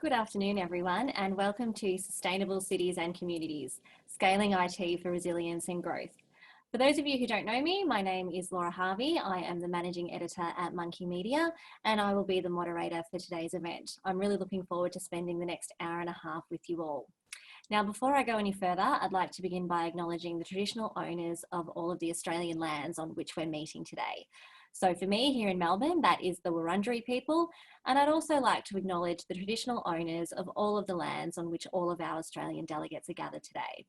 Good afternoon, everyone, and welcome to Sustainable Cities and Communities, Scaling IT for Resilience and Growth. For those of you who don't know me, my name is Laura Harvey. I am the Managing Editor at Monkey Media, and I will be the moderator for today's event. I'm really looking forward to spending the next hour and a half with you all. Now, before I go any further, I'd like to begin by acknowledging the traditional owners of all of the Australian lands on which we're meeting today. So for me here in Melbourne, that is the Wurundjeri people, and I'd also like to acknowledge the traditional owners of all of the lands on which all of our Australian delegates are gathered today.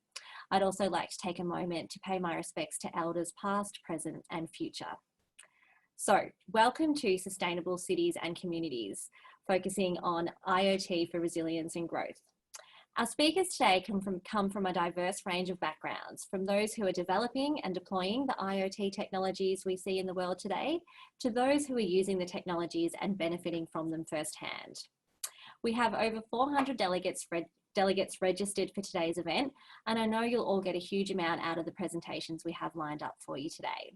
I'd also like to take a moment to pay my respects to elders past, present and future. So welcome to Sustainable Cities and Communities, focusing on IoT for resilience and growth. Our speakers today come from a diverse range of backgrounds, from those who are developing and deploying the IoT technologies we see in the world today, to those who are using the technologies and benefiting from them firsthand. We have over 400 delegates registered for today's event, and I know you'll all get a huge amount out of the presentations we have lined up for you today.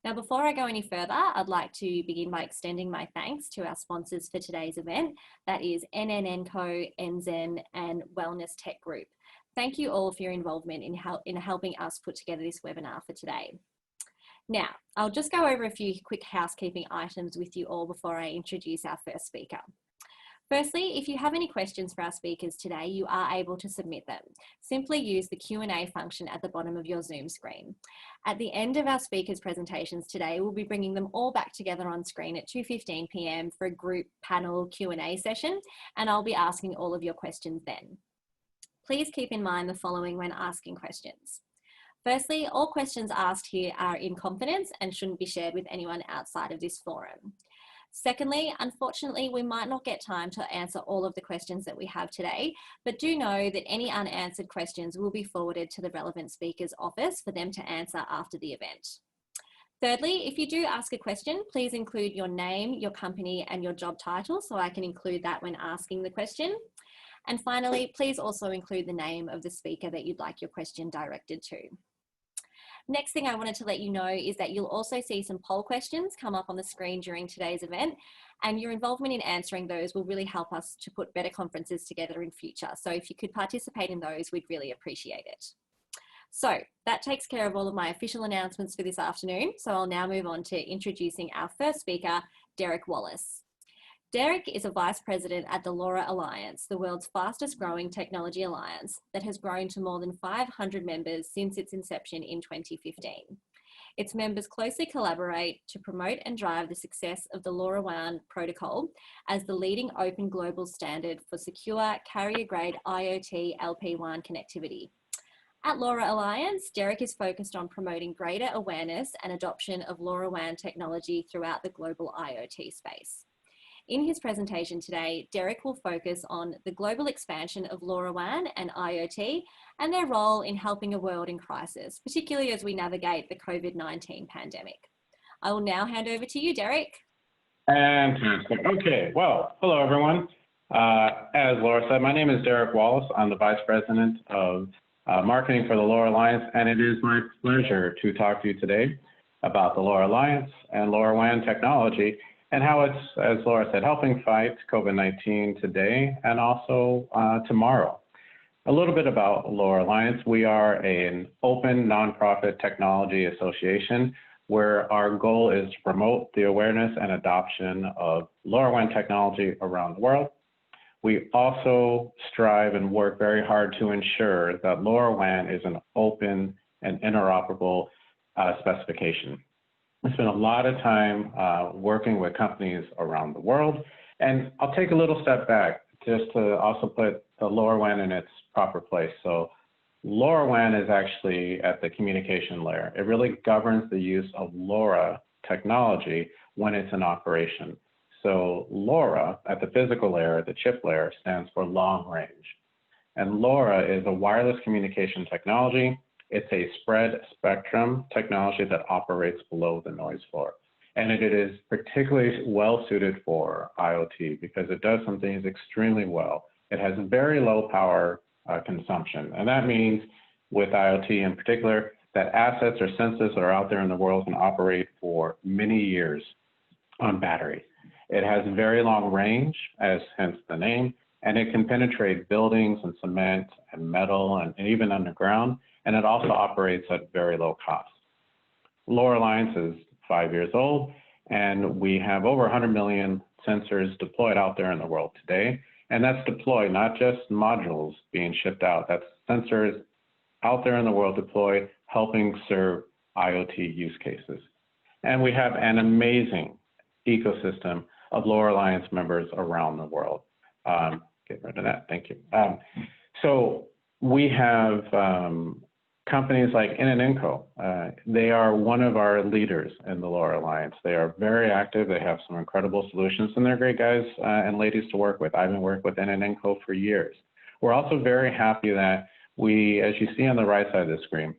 Now, before I go any further, I'd like to begin by extending my thanks to our sponsors for today's event. That is NNNCo, Enzen and Wellness TechGroup. Thank you all for your involvement in helping us put together this webinar for today. Now, I'll just go over a few quick housekeeping items with you all before I introduce our first speaker. Firstly, if you have any questions for our speakers today, you are able to submit them. Simply use the Q&A function at the bottom of your Zoom screen. At the end of our speakers' presentations today, we'll be bringing them all back together on screen at 2:15 p.m. for a group panel Q&A session, and I'll be asking all of your questions then. Please keep in mind the following when asking questions. Firstly, all questions asked here are in confidence and shouldn't be shared with anyone outside of this forum. Secondly, unfortunately, we might not get time to answer all of the questions that we have today, but do know that any unanswered questions will be forwarded to the relevant speaker's office for them to answer after the event. Thirdly, if you do ask a question, please include your name, your company, and your job title, so I can include that when asking the question. And finally, please also include the name of the speaker that you'd like your question directed to. Next thing I wanted to let you know is that you'll also see some poll questions come up on the screen during today's event, and your involvement in answering those will really help us to put better conferences together in future. So if you could participate in those, we'd really appreciate it. So that takes care of all of my official announcements for this afternoon. So I'll now move on to introducing our first speaker, Derek Wallace. Derek is a Vice President at the LoRa Alliance, the world's fastest growing technology alliance that has grown to more than 500 members since its inception in 2015. Its members closely collaborate to promote and drive the success of the LoRaWAN protocol as the leading open global standard for secure carrier-grade IoT LP WAN connectivity. At LoRa Alliance, Derek is focused on promoting greater awareness and adoption of LoRaWAN technology throughout the global IoT space. In his presentation today, Derek will focus on the global expansion of LoRaWAN and IoT and their role in helping a world in crisis, particularly as we navigate the COVID-19 pandemic. I will now hand over to you, Derek. Fantastic. Okay, well, hello everyone. As Laura said, my name is Derek Wallace. I'm the Vice President of Marketing for the LoRa Alliance, and it is my pleasure to talk to you today about the LoRa Alliance and LoRaWAN technology, and how it's, as Laura said, helping fight COVID-19 today and also tomorrow. A little bit about LoRa Alliance. We are an open nonprofit technology association where our goal is to promote the awareness and adoption of LoRaWAN technology around the world. We also strive and work very hard to ensure that LoRaWAN is an open and interoperable specification. I spent a lot of time working with companies around the world, and I'll take a little step back just to also put the LoRaWAN in its proper place. So LoRaWAN is actually at the communication layer. It really governs the use of LoRa technology when it's in operation. So LoRa at the physical layer, the chip layer, stands for long range. And LoRa is a wireless communication technology. It's a spread spectrum technology that operates below the noise floor. And it is particularly well suited for IoT because it does some things extremely well. It has very low power consumption. And that means with IoT in particular, that assets or sensors that are out there in the world can operate for many years on battery. It has very long range, as hence the name. and it can penetrate buildings and cement and metal and even underground, and it also operates at very low cost. LoRa Alliance is 5 years old, and we have over 100 million sensors deployed out there in the world today. And that's deployed, not just modules being shipped out. That's sensors out there in the world deployed, helping serve IoT use cases. And we have an amazing ecosystem of LoRa Alliance members around the world. Get rid of that, thank you. So we have companies like NNNCo. They are one of our leaders in the LoRa Alliance. They are very active. They have some incredible solutions, and they're great guys and ladies to work with. I've been working with NNNCo for years. We're also very happy that we, as you see on the right side of the screen,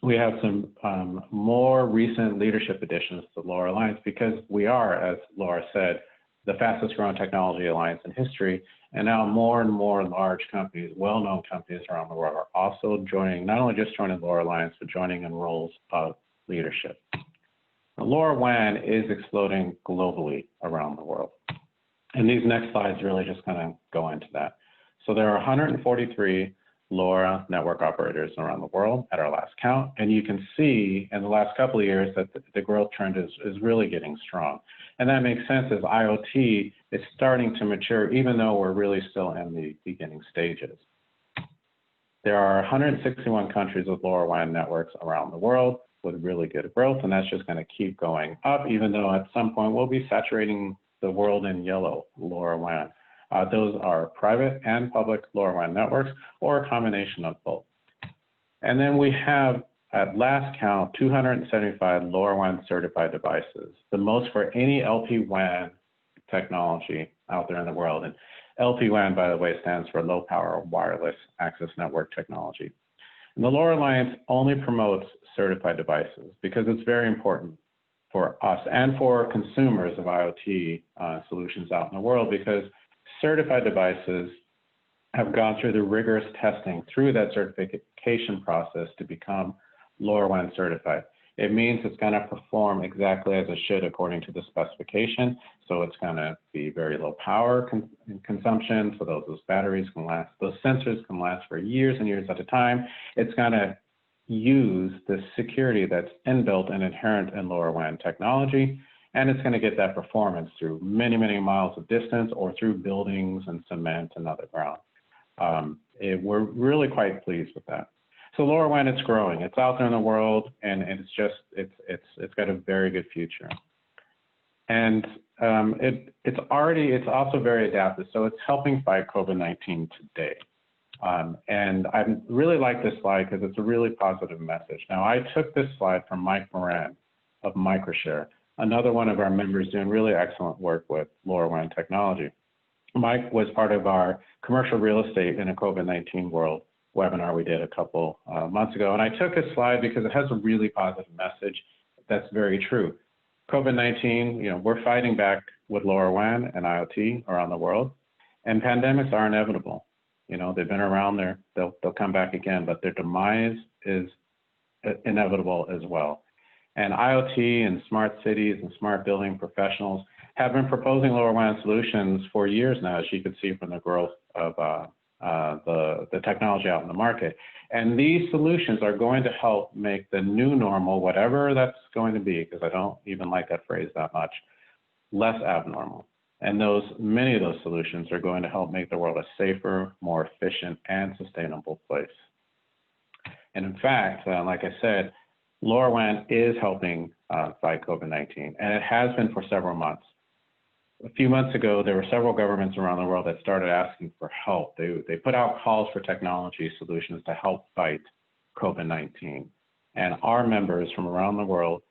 we have some more recent leadership additions to the LoRa Alliance because we are, as Laura said, the fastest growing technology alliance in history. And now more and more large companies, well-known companies around the world are also joining, not only just joining the LoRa Alliance, but joining in roles of leadership. Now, LoRaWAN is exploding globally around the world. And these next slides really just kind of go into that. So there are 143 LoRa network operators around the world at our last count. And you can see in the last couple of years that the growth trend is really getting strong. And that makes sense as IoT is starting to mature, even though we're really still in the beginning stages. There are 161 countries with LoRaWAN networks around the world with really good growth, and that's just going to keep going up, even though at some point we'll be saturating the world in yellow LoRaWAN. Those are private and public LoRaWAN networks, or a combination of both. And then we have, at last count, 275 LoRaWAN certified devices, the most for any LPWAN technology out there in the world. And LPWAN, by the way, stands for Low Power Wireless Access Network Technology. And the LoRa Alliance only promotes certified devices because it's very important for us and for consumers of IoT solutions out in the world, because certified devices have gone through the rigorous testing through that certification process to become LoRaWAN certified. It means it's going to perform exactly as it should according to the specification. So it's going to be very low power consumption, so those batteries can last, those sensors can last for years and years at a time. It's going to use the security that's inbuilt and inherent in LoRaWAN technology, and it's going to get that performance through many, many miles of distance or through buildings and cement and other ground. We're really quite pleased with that. So LoRaWAN, it's growing. It's out there in the world, and it's got a very good future. And it's also very adaptive. So it's helping fight COVID-19 today. And I really like this slide because it's a really positive message. Now, I took this slide from Mike Moran of Microshare, another one of our members doing really excellent work with LoRaWAN technology. Mike was part of our commercial real estate in a COVID-19 world webinar we did a couple months ago. And I took this slide because it has a really positive message that's very true. COVID-19, we're fighting back with LoRaWAN and IoT around the world, and pandemics are inevitable. They've been around there, they'll come back again, but their demise is inevitable as well. And IoT and smart cities and smart building professionals have been proposing LoRaWAN solutions for years now, as you can see from the growth of the technology out in the market. And these solutions are going to help make the new normal, whatever that's going to be, because I don't even like that phrase that much, less abnormal. And many of those solutions are going to help make the world a safer, more efficient, and sustainable place. And in fact, like I said, LoRaWAN is helping fight COVID-19, and it has been for several months. A few months ago, there were several governments around the world that started asking for help. They put out calls for technology solutions to help fight COVID-19. And our members from around the world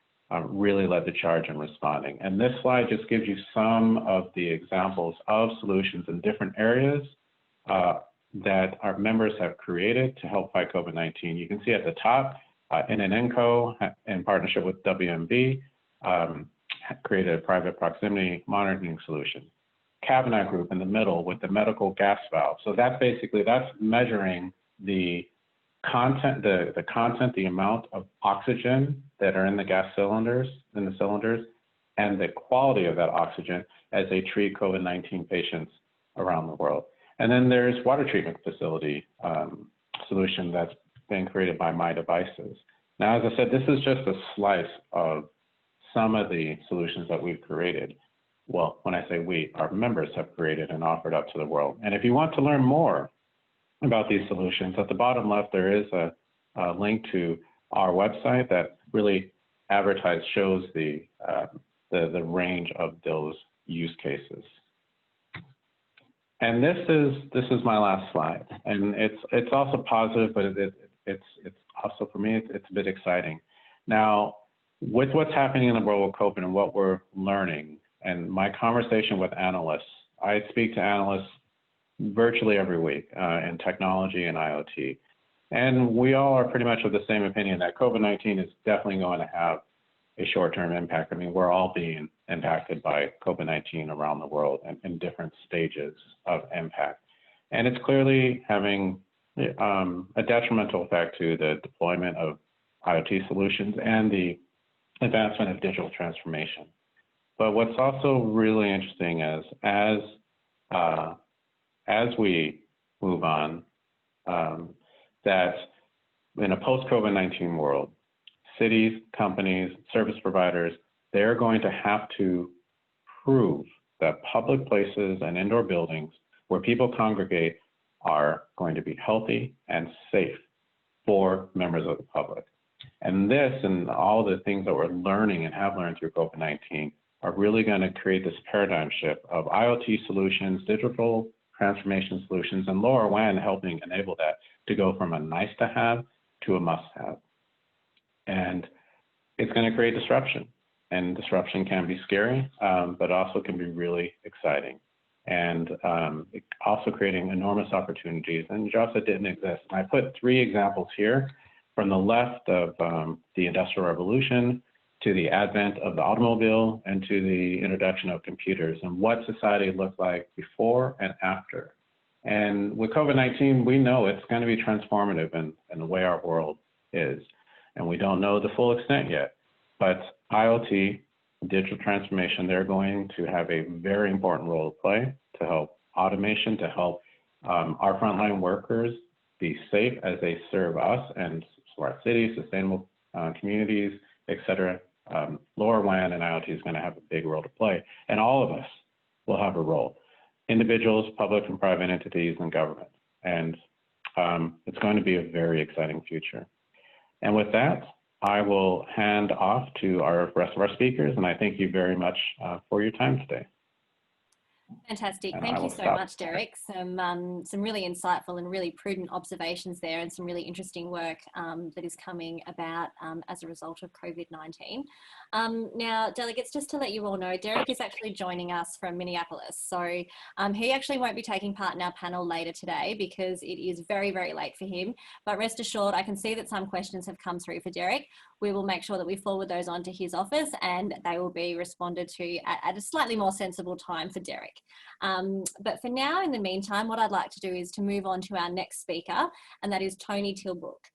really led the charge in responding. And this slide just gives you some of the examples of solutions in different areas that our members have created to help fight COVID-19. You can see at the top, NNNCo, in partnership with WMB, created a private proximity monitoring solution. Cabinet Group in the middle with the medical gas valve. So that's measuring the content, the amount of oxygen that are in the gas cylinders, and the quality of that oxygen as they treat COVID-19 patients around the world. And then there's water treatment facility solution that's been created by My Devices. Now, as I said, this is just a slice of some of the solutions that we've created. Well, when I say we, our members have created and offered up to the world. And if you want to learn more about these solutions, at the bottom left, there is a link to our website that really shows the range of those use cases. And this is my last slide, and it's also positive, but it's also, for me, it's a bit exciting. Now, with what's happening in the world with COVID and what we're learning, and my conversation with analysts, I speak to analysts virtually every week in technology and IoT, and we all are pretty much of the same opinion that COVID-19 is definitely going to have a short-term impact. I mean, we're all being impacted by COVID-19 around the world and in different stages of impact. And it's clearly having a detrimental effect to the deployment of IoT solutions and the advancement of digital transformation. But what's also really interesting is as we move on, that in a post-COVID-19 world, cities, companies, service providers, they're going to have to prove that public places and indoor buildings where people congregate are going to be healthy and safe for members of the public. And this and all the things that we're learning and have learned through COVID-19 are really going to create this paradigm shift of IoT solutions, digital transformation solutions, and LoRaWAN helping enable that to go from a nice to have to a must have. And it's going to create disruption, and disruption can be scary, but also can be really exciting. And it also creating enormous opportunities and jobs that didn't exist. And I put 3 examples here from the left of the Industrial Revolution to the advent of the automobile and to the introduction of computers and what society looked like before and after. And with COVID-19, we know it's going to be transformative in the way our world is. And we don't know the full extent yet, but IoT, digital transformation, they're going to have a very important role to play to help automation, to help our frontline workers be safe as they serve us and smart cities, sustainable communities, et cetera. LoRaWAN and IoT is going to have a big role to play, and all of us will have a role. Individuals, public and private entities, and government. And it's going to be a very exciting future. And with that, I will hand off to our rest of our speakers, and I thank you very much for your time today. Fantastic. Thank you so much, Derek. Some really insightful and really prudent observations there, and some really interesting work that is coming about as a result of COVID-19. Now, delegates, just to let you all know, Derek is actually joining us from Minneapolis. So he actually won't be taking part in our panel later today because it is very, very late for him. But rest assured, I can see that some questions have come through for Derek. We will make sure that we forward those on to his office and they will be responded to at a slightly more sensible time for Derek. But for now, in the meantime, what I'd like to do is to move on to our next speaker, and that is Tony Tilbrook.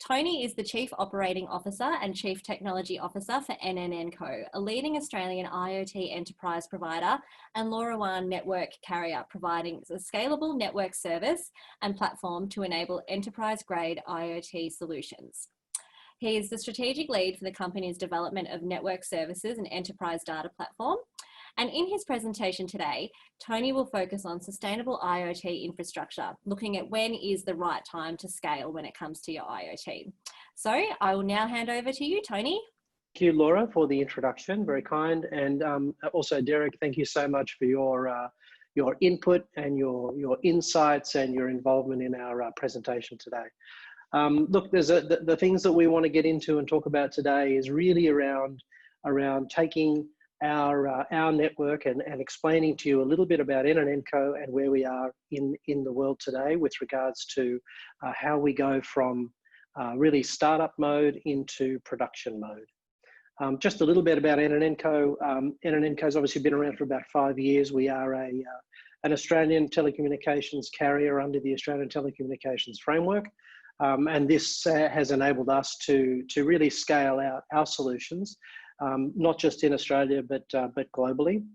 Tony is the Chief Operating Officer and Chief Technology Officer for NNNCo, a leading Australian IoT enterprise provider and LoRaWAN network carrier, providing a scalable network service and platform to enable enterprise-grade IoT solutions. He is the strategic lead for the company's development of network services and enterprise data platform. And in his presentation today, Tony will focus on sustainable IoT infrastructure, looking at when is the right time to scale when it comes to your IoT. So I will now hand over to you, Tony. Thank you, Laura, for the introduction. Very kind. And also, Derek, thank you so much for your input and your insights and your involvement in our presentation today. Look, the things that we want to get into and talk about today is really around taking our network and explaining to you a little bit about NNNCo and where we are in the world today with regards to how we go from really startup mode into production mode. Just a little bit about NNNCo. NNNCo has obviously been around for about 5 years. We are an Australian telecommunications carrier under the Australian Telecommunications Framework. And this has enabled us to really scale out our solutions, not just in Australia, but globally.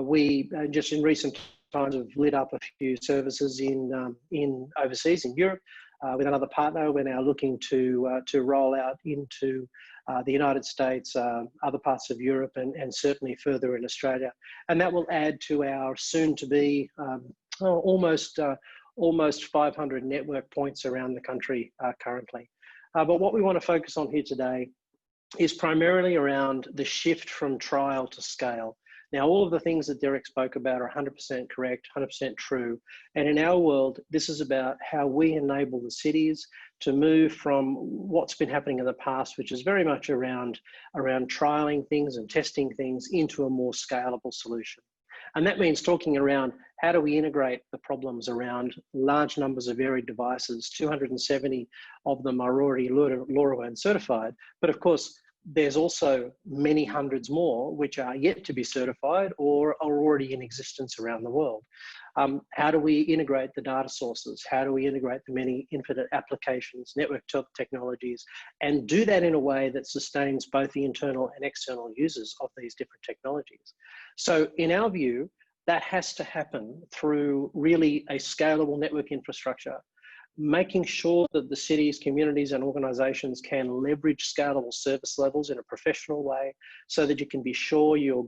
We just in recent times have lit up a few services in overseas in Europe with another partner. We're now looking to roll out into the United States, other parts of Europe, and certainly further in Australia. And that will add to our soon-to-be almost 500 network points around the country currently. But what we want to focus on here today is primarily around the shift from trial to scale. Now, all of the things that Derek spoke about are 100% correct, 100% true. And in our world, this is about how we enable the cities to move from what's been happening in the past, which is very much around trialing things and testing things, into a more scalable solution. And that means talking around how do we integrate the problems around large numbers of varied devices. 270 of them are already LoRaWAN certified, but of course, there's also many hundreds more which are yet to be certified or are already in existence around the world. How do we integrate the data sources? How do we integrate the many infinite applications, network technologies, and do that in a way that sustains both the internal and external users of these different technologies? So in our view, that has to happen through really a scalable network infrastructure, making sure that the cities, communities, and organizations can leverage scalable service levels in a professional way so that you can be sure your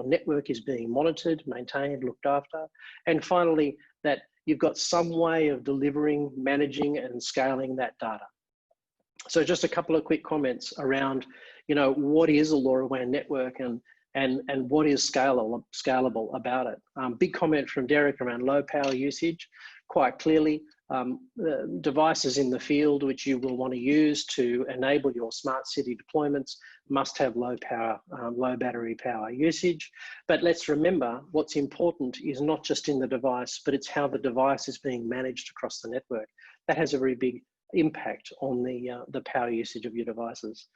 network is being monitored, maintained, looked after. And finally, that you've got some way of delivering, managing, and scaling that data. So just a couple of quick comments around, what is a LoRaWAN network and what is scalable about it. Big comment from Derek around low power usage. Quite clearly, devices in the field which you will want to use to enable your smart city deployments must have low power, low battery power usage. But let's remember, what's important is not just in the device, but it's how the device is being managed across the network. That has a very big impact on the power usage of your devices.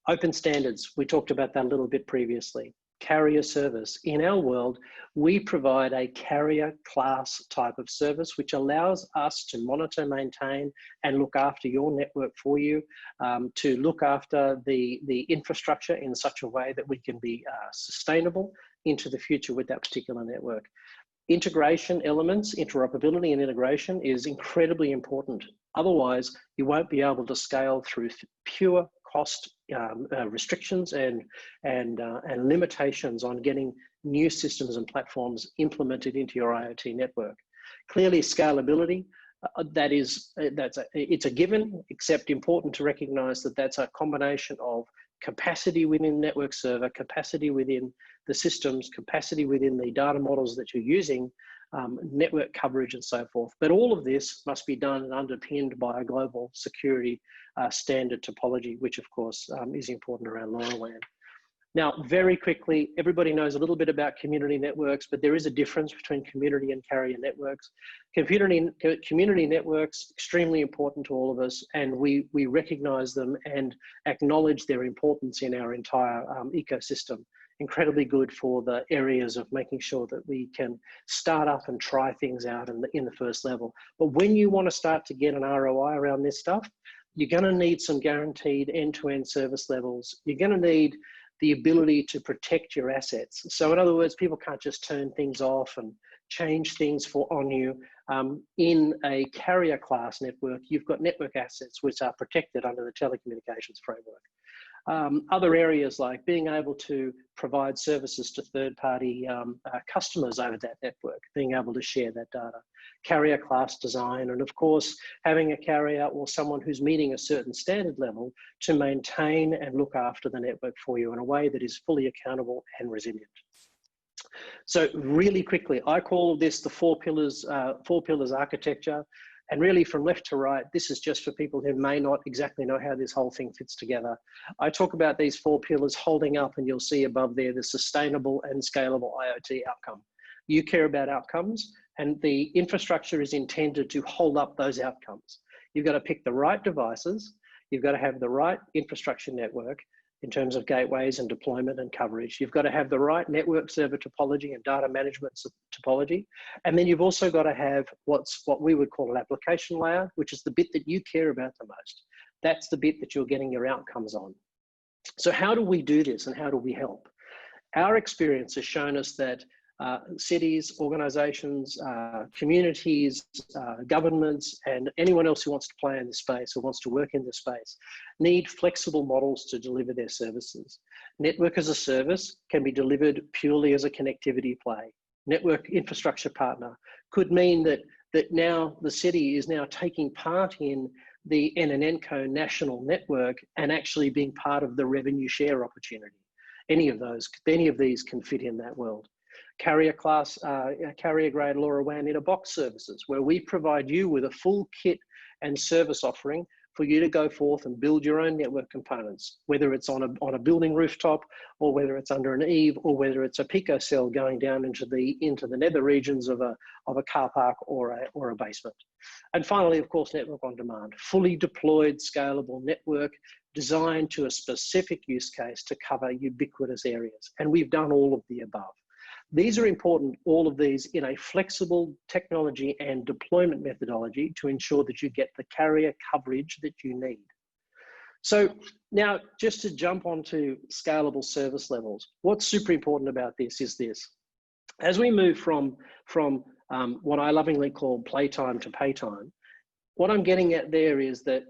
Open standards, we talked about that a little bit previously. Carrier service. In our world, we provide a carrier class type of service, which allows us to monitor, maintain, and look after your network for you, to look after the infrastructure in such a way that we can be sustainable into the future with that particular network. Integration elements, interoperability and integration is incredibly important. Otherwise, you won't be able to scale through pure cost restrictions and limitations on getting new systems and platforms implemented into your IoT network. Clearly, scalability, it's a given, except important to recognize that that's a combination of capacity within network server, capacity within the systems, capacity within the data models that you're using, network coverage and so forth. But all of this must be done and underpinned by a global security standard topology, which of course is important around LoRaWAN. Now, very quickly, everybody knows a little bit about community networks, but there is a difference between community and carrier networks. Community networks, extremely important to all of us, and we recognize them and acknowledge their importance in our entire ecosystem. Incredibly good for the areas of making sure that we can start up and try things out in the first level. But when you want to start to get an ROI around this stuff, you're going to need some guaranteed end-to-end service levels. You're going to need the ability to protect your assets. So in other words, people can't just turn things off and change things on you. In a carrier class network, you've got network assets which are protected under the telecommunications framework. Other areas like being able to provide services to third-party customers over that network, being able to share that data, carrier class design, and of course, having a carrier or someone who's meeting a certain standard level to maintain and look after the network for you in a way that is fully accountable and resilient. So really quickly, I call this the four pillars architecture. And really from left to right, this is just for people who may not exactly know how this whole thing fits together. I talk about these four pillars holding up, and you'll see above there, the sustainable and scalable IoT outcome. You care about outcomes, and the infrastructure is intended to hold up those outcomes. You've got to pick the right devices. You've got to have the right infrastructure network in terms of gateways and deployment and coverage. You've got to have the right network server topology and data management topology. And then you've also got to have what we would call an application layer, which is the bit that you care about the most. That's the bit that you're getting your outcomes on. So how do we do this and how do we help? Our experience has shown us that cities, organizations, communities, governments, and anyone else who wants to play in the space or wants to work in the space need flexible models to deliver their services. Network as a service can be delivered purely as a connectivity play. Network infrastructure partner could mean that now the city is now taking part in the NNNCo national network and actually being part of the revenue share opportunity. Any of these can fit in that world. Carrier class, carrier grade LoRaWAN in a box services, where we provide you with a full kit and service offering for you to go forth and build your own network components, whether it's on a building rooftop, or whether it's under an eave, or whether it's a picocell going down into the nether regions of a car park or a basement. And finally, of course, network on demand, fully deployed, scalable network designed to a specific use case to cover ubiquitous areas. And we've done all of the above. These are important, all of these, in a flexible technology and deployment methodology to ensure that you get the carrier coverage that you need. So now, just to jump onto scalable service levels, what's super important about this is this. As we move from what I lovingly call playtime to paytime, what I'm getting at there is that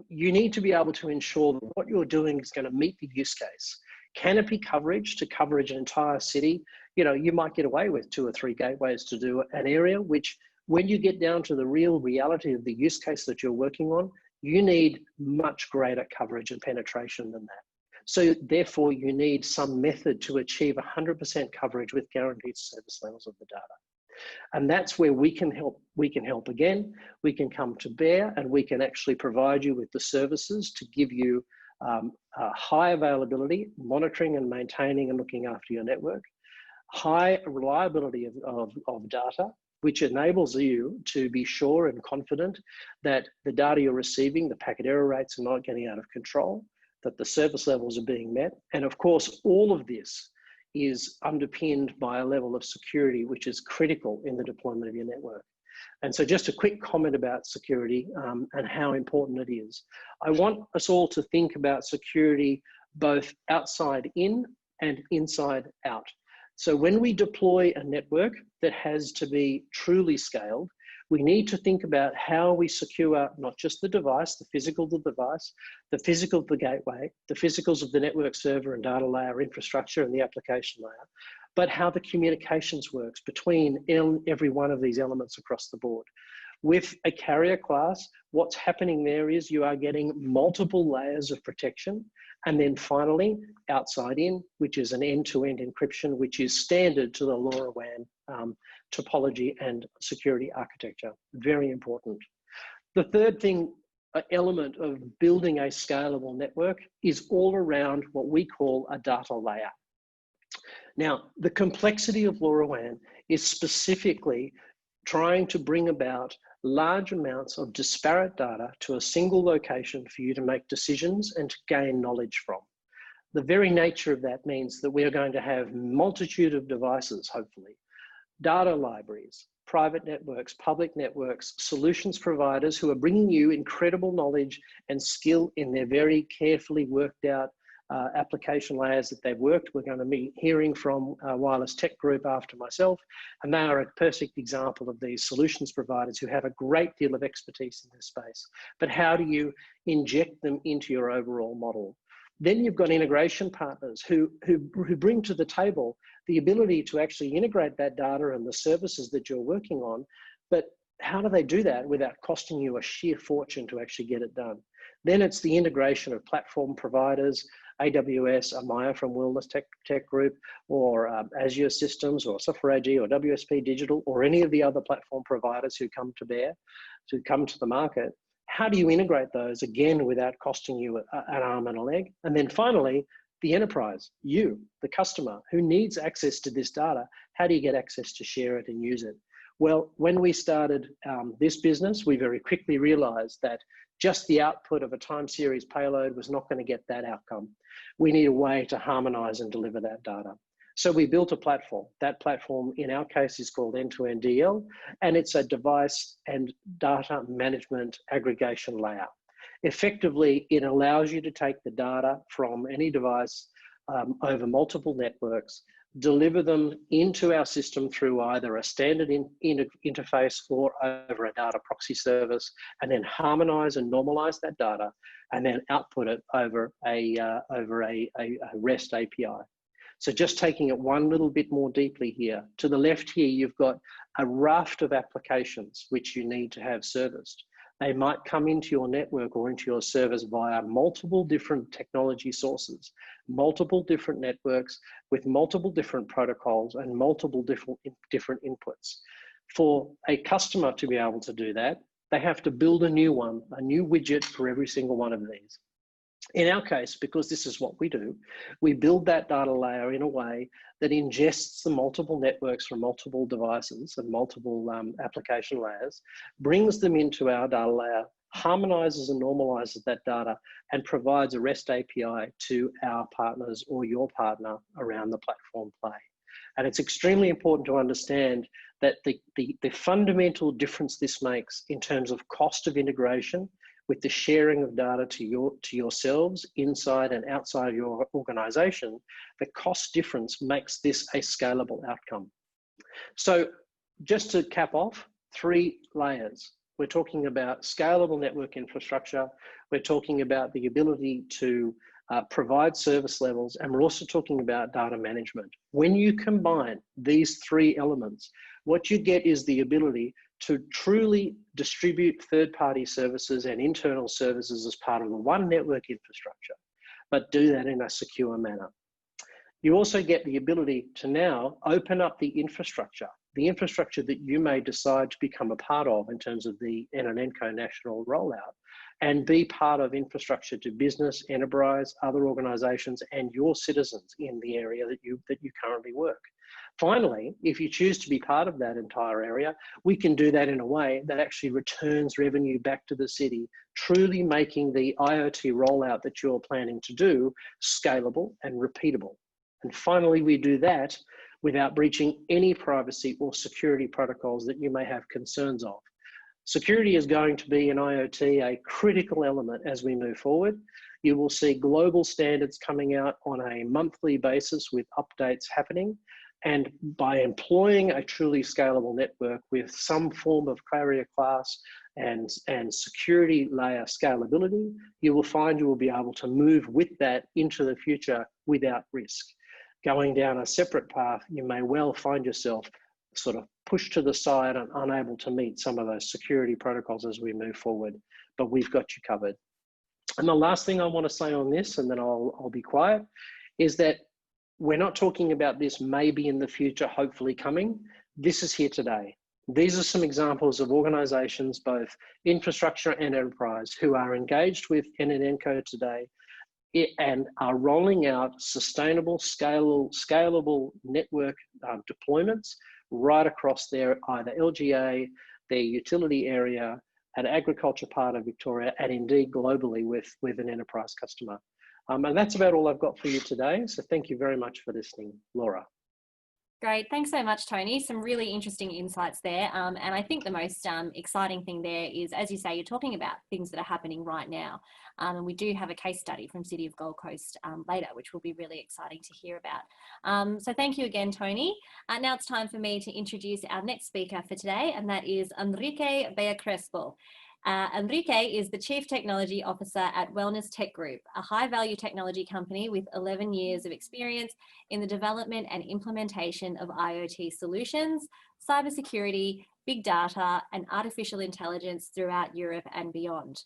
you need to be able to ensure that what you're doing is going to meet the use case. Canopy coverage to coverage an entire city, you know, you might get away with 2 or 3 gateways to do an area, which when you get down to the real reality of the use case that you're working on, you need much greater coverage and penetration than that. So therefore, you need some method to achieve 100% coverage with guaranteed service levels of the data. And that's where we can help. We can help again, we can come to bear, and we can actually provide you with the services to give you high availability, monitoring and maintaining and looking after your network, high reliability of data, which enables you to be sure and confident that the data you're receiving, the packet error rates are not getting out of control, that the service levels are being met. And of course, all of this is underpinned by a level of security, which is critical in the deployment of your network. And so just a quick comment about security and how important it is. I want us all to think about security both outside in and inside out. So when we deploy a network that has to be truly scaled, we need to think about how we secure not just the device, the physical of the device, the physical of the gateway, the physicals of the network server and data layer infrastructure and the application layer, but how the communications works between every one of these elements across the board. With a carrier class, what's happening there is you are getting multiple layers of protection. And then finally, outside in, which is an end-to-end encryption, which is standard to the LoRaWAN topology and security architecture. Very important. The third element of building a scalable network is all around what we call a data layer. Now, the complexity of LoRaWAN is specifically trying to bring about large amounts of disparate data to a single location for you to make decisions and to gain knowledge from. The very nature of that means that we are going to have multitude of devices, hopefully, data libraries, private networks, public networks, solutions providers who are bringing you incredible knowledge and skill in their very carefully worked out application layers that they've worked. We're going to be hearing from Wireless TechGroup after myself, and they are a perfect example of these solutions providers who have a great deal of expertise in this space. But how do you inject them into your overall model? Then you've got integration partners who bring to the table the ability to actually integrate that data and the services that you're working on, but how do they do that without costing you a sheer fortune to actually get it done? Then it's the integration of platform providers, AWS, Amaya from Wellness Tech Group, or Azure Systems, or Software AG, or WSP Digital, or any of the other platform providers who come to the market. How do you integrate those, again, without costing you an arm and a leg? And then finally, the enterprise, you, the customer, who needs access to this data, how do you get access to share it and use it? Well, when we started this business, we very quickly realized that just the output of a time series payload was not going to get that outcome. We need a way to harmonize and deliver that data. So we built a platform. That platform, in our case, is called End-to-End DL, and it's a device and data management aggregation layer. Effectively, it allows you to take the data from any device over multiple networks, deliver them into our system through either a standard interface or over a data proxy service, and then harmonize and normalize that data, and then output it over a REST API. So just taking it one little bit more deeply here, to the left here, you've got a raft of applications which you need to have serviced. They might come into your network or into your service via multiple different technology sources, multiple different networks with multiple different protocols and multiple different inputs. For a customer to be able to do that, they have to build a new one, a new widget for every single one of these. In our case, because this is what we do, we build that data layer in a way that ingests the multiple networks from multiple devices and multiple application layers, brings them into our data layer, harmonizes and normalizes that data, and provides a REST API to our partners or your partner around the platform play. And it's extremely important to understand that the fundamental difference this makes in terms of cost of integration with the sharing of data to yourselves inside and outside your organization, the cost difference makes this a scalable outcome. So just to cap off, 3 layers. We're talking about scalable network infrastructure. We're talking about the ability to provide service levels, and we're also talking about data management. When you combine these 3 elements, what you get is the ability to truly distribute third-party services and internal services as part of the one network infrastructure, but do that in a secure manner. You also get the ability to now open up the infrastructure that you may decide to become a part of in terms of the NNNCo national rollout, and be part of infrastructure to business, enterprise, other organizations, and your citizens in the area that you currently work. Finally, if you choose to be part of that entire area, we can do that in a way that actually returns revenue back to the city, truly making the IoT rollout that you're planning to do scalable and repeatable. And finally, we do that without breaching any privacy or security protocols that you may have concerns of. Security is going to be in IoT a critical element as we move forward. You will see global standards coming out on a monthly basis with updates happening. And by employing a truly scalable network with some form of carrier class and security layer scalability, you will find you will be able to move with that into the future without risk. Going down a separate path, you may well find yourself sort of pushed to the side and unable to meet some of those security protocols as we move forward, but we've got you covered. And the last thing I want to say on this, and then I'll be quiet, is that we're not talking about this maybe in the future, hopefully coming. This is here today. These are some examples of organizations, both infrastructure and enterprise, who are engaged with NNNCo today and are rolling out sustainable, scalable network deployments right across their either LGA, their utility area, an agriculture part of Victoria, and indeed globally with an enterprise customer. And that's about all I've got for you today. So thank you very much for listening. Laura. Great. Thanks so much, Tony. Some really interesting insights there. And I think the most exciting thing there is, as you say, you're talking about things that are happening right now. And we do have a case study from City of Gold Coast later, which will be really exciting to hear about. So thank you again, Tony. Now it's time for me to introduce our next speaker for today, and that is Enrique Villacrespo. Enrique is the Chief Technology Officer at Wellness TechGroup, a high-value technology company with 11 years of experience in the development and implementation of IoT solutions, cybersecurity, big data, and artificial intelligence throughout Europe and beyond.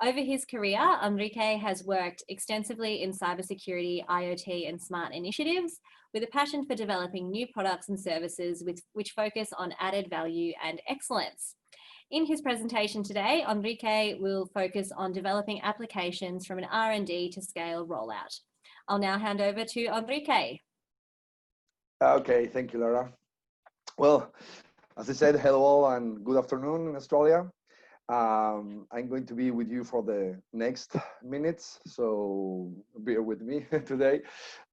Over his career, Enrique has worked extensively in cybersecurity, IoT, and smart initiatives, with a passion for developing new products and services which focus on added value and excellence. In his presentation today, Enrique will focus on developing applications from an R&D to scale rollout. I'll now hand over to Enrique. Okay, thank you, Laura. Well, as I said, hello and good afternoon in Australia. I'm going to be with you for the next minutes, so bear with me today,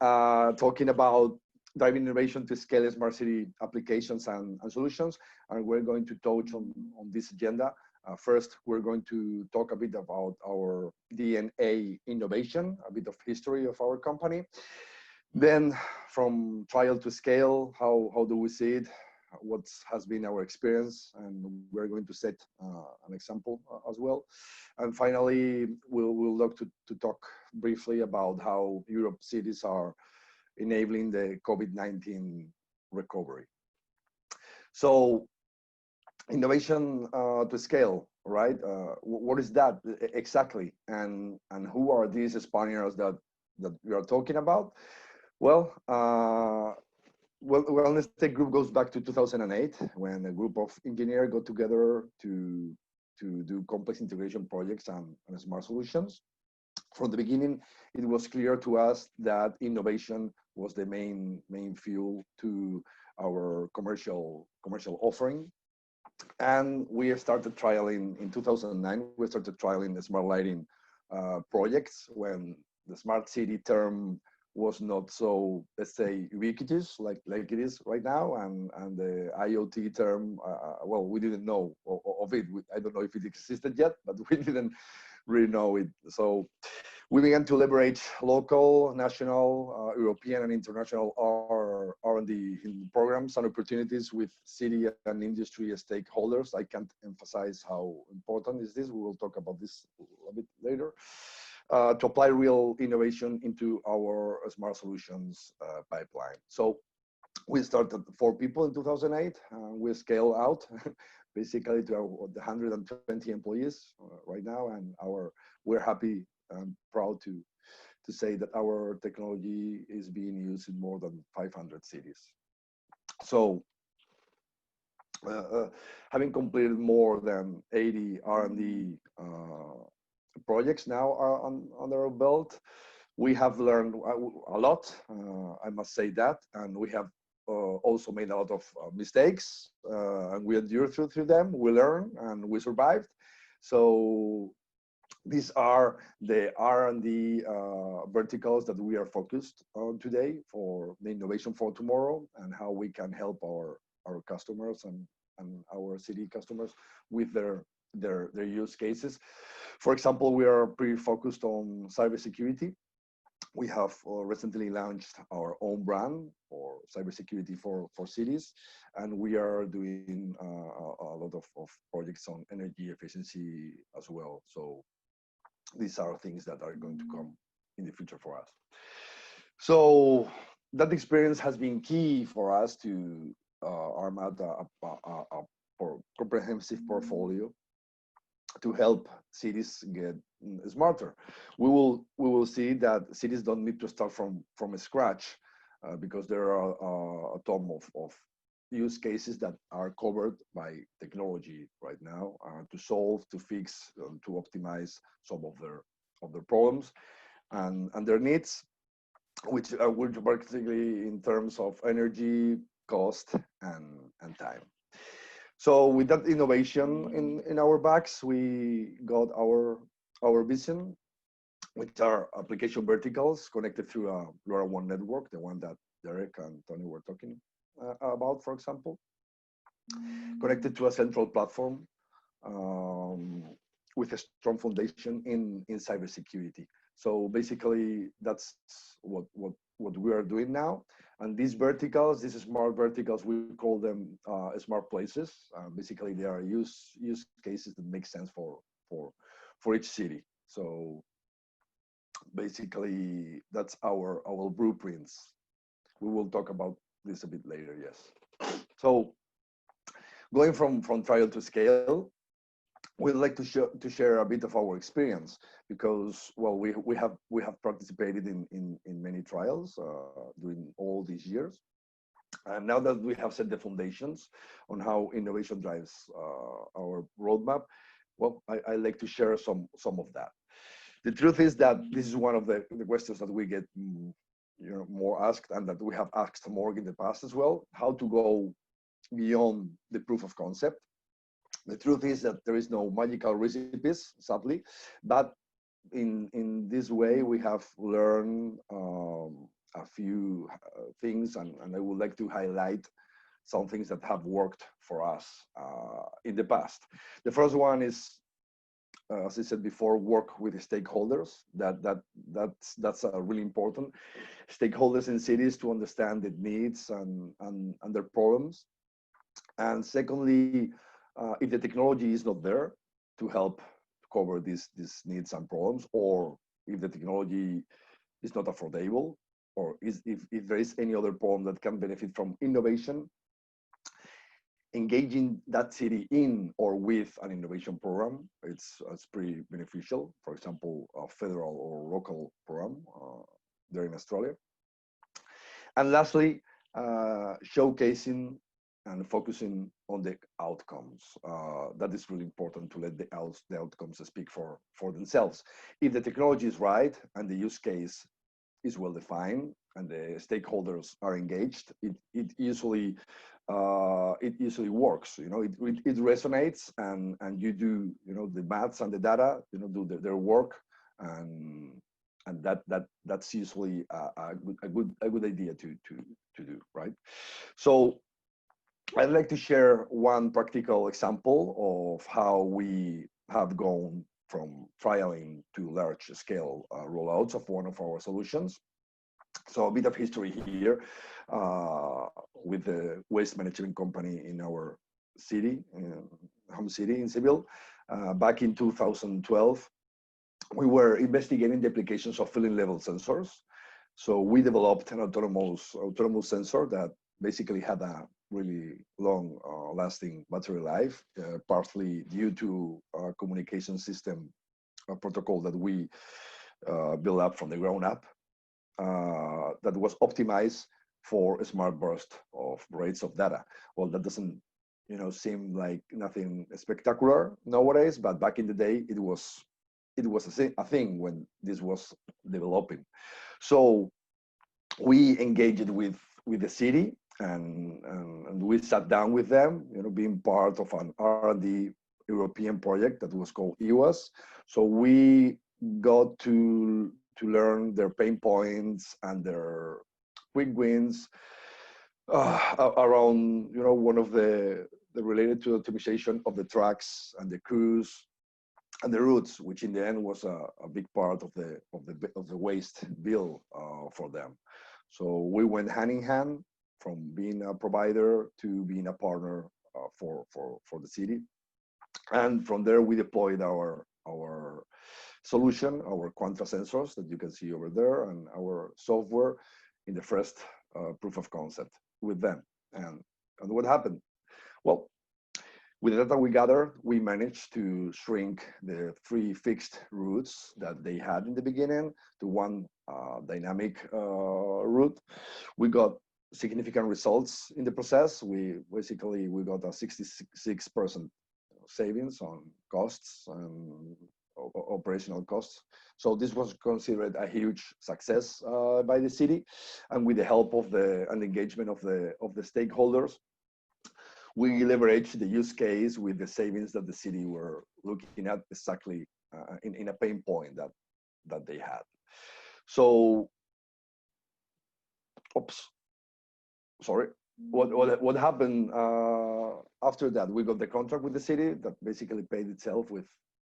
talking about driving innovation to scale smart city applications and solutions. And we're going to touch on this agenda. First, we're going to talk a bit about our DNA innovation, a bit of history of our company. Then from trial to scale, how do we see it? What has been our experience? And we're going to set an example as well. And finally, we'll look to talk briefly about how Europe cities are enabling the COVID-19 recovery. So innovation to scale, right? What is that exactly? And who are these Spaniards that we are talking about? Well, Wellness TechGroup goes back to 2008 when a group of engineers got together to do complex integration projects and smart solutions. From the beginning, it was clear to us that innovation was the main fuel to our commercial offering. And we started trialing in 2009. We started trialing the smart lighting projects when the smart city term was not so, let's say, ubiquitous like it is right now, and the IoT term, well, we didn't know of it. I don't know if it existed yet, but we didn't really know it. So we began to leverage local, national, European, and international R&D programs and opportunities with city and industry stakeholders. I can't emphasize how important is this. We will talk about this a bit later. To apply real innovation into our smart solutions pipeline. So we started 4 people in 2008. We scale out basically to 120 employees right now, and we're happy and proud to say that our technology is being used in more than 500 cities. So having completed more than 80 R&D projects now are under our belt, we have learned a lot, I must say that, and we have also made a lot of mistakes, and we endured through them. We learned and we survived. So these are the R&D verticals that we are focused on today for the innovation for tomorrow, and how we can help our customers and our city customers with their use cases. For example, we are pretty focused on cybersecurity. We have recently launched our own brand for cybersecurity for cities, and we are doing a lot of projects on energy efficiency as well. So these are things that are going to come in the future for us. So that experience has been key for us to arm out a comprehensive portfolio to help cities get smarter. We will see that cities don't need to start from scratch because there are a ton of use cases that are covered by technology right now to solve, to fix, to optimize some of their problems and their needs, which are particularly in terms of energy, cost, and time. So with that innovation in our backs, we got our vision, which are application verticals connected through a LoRaWAN network, the one that Derek and Tony were talking about, for example, connected to a central platform with a strong foundation in cybersecurity. So basically, that's what we are doing now. And these verticals, these smart verticals, we call them smart places. Basically, they are use cases that make sense for each city. So basically, that's our blueprints. We will talk about this a bit later. Yes. So going from trial to scale, we'd like to share a bit of our experience because, well, we have participated in many trials during all these years, and now that we have set the foundations on how innovation drives our roadmap, well, I like to share some of that. The truth is that this is one of the questions that we get more asked, and that we have asked more in the past as well: how to go beyond the proof of concept. The truth is that there is no magical recipes, sadly, but in this way we have learned a few things, and I would like to highlight some things that have worked for us in the past. The first one is as I said before, work with the stakeholders. That's really important. Stakeholders in cities to understand the needs and their problems. And secondly, if the technology is not there to help cover these needs and problems, or if the technology is not affordable, or if there is any other problem that can benefit from innovation, engaging that city in or with an innovation program, it's pretty beneficial. For example, a federal or local program there in Australia. And lastly, showcasing and focusing on the outcomes. That is really important to let the outcomes speak for themselves. If the technology is right and the use case is well defined and the stakeholders are engaged, it usually works. You know, it resonates, and you do, you know, the maths and the data, you know, do their work, and that's usually a good idea to do, right? So I'd like to share one practical example of how we have gone from trialing to large scale rollouts of one of our solutions. So a bit of history here with the waste management company in our city, home city in Seville. Back in 2012, we were investigating the applications of filling level sensors. So we developed an autonomous sensor that basically had a really long lasting battery life, partly due to a communication system, a protocol that we built up from the ground up, that was optimized for a smart burst of rates of data. Well, that doesn't, you know, seem like nothing spectacular nowadays, but back in the day, it was a thing when this was developing. So we engaged with the city, and we sat down with them, you know, being part of an R&D European project that was called EWAS. So we got to learn their pain points and their quick wins around, you know, one of the related to optimization of the tracks and the crews and the routes, which in the end was a big part of the waste bill for them. So we went hand in hand from being a provider to being a partner for the city, and from there we deployed our solution, our Quanta sensors that you can see over there, and our software in the first proof of concept with them. And what happened? Well, with the data we gathered, we managed to shrink the 3 fixed routes that they had in the beginning to one dynamic route. We got significant results in the process. We got a 66% savings on costs and operational costs. So this was considered a huge success by the city, and with the help of and engagement of the stakeholders, we leveraged the use case with the savings that the city were looking at exactly in a pain point that they had. So, what happened after that? We got the contract with the city that basically paid itself with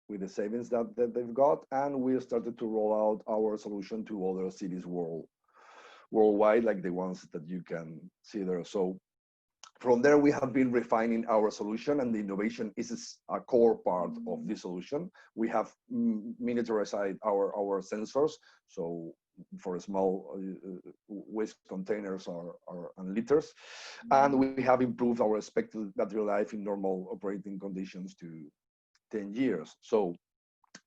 the savings that they've got, and we started to roll out our solution to other cities worldwide, like the ones that you can see there. So from there, we have been refining our solution, and the innovation is a core part of this solution. We have miniaturized our sensors, so for small waste containers and liters, and we have improved our expected battery life in normal operating conditions to 10 years. So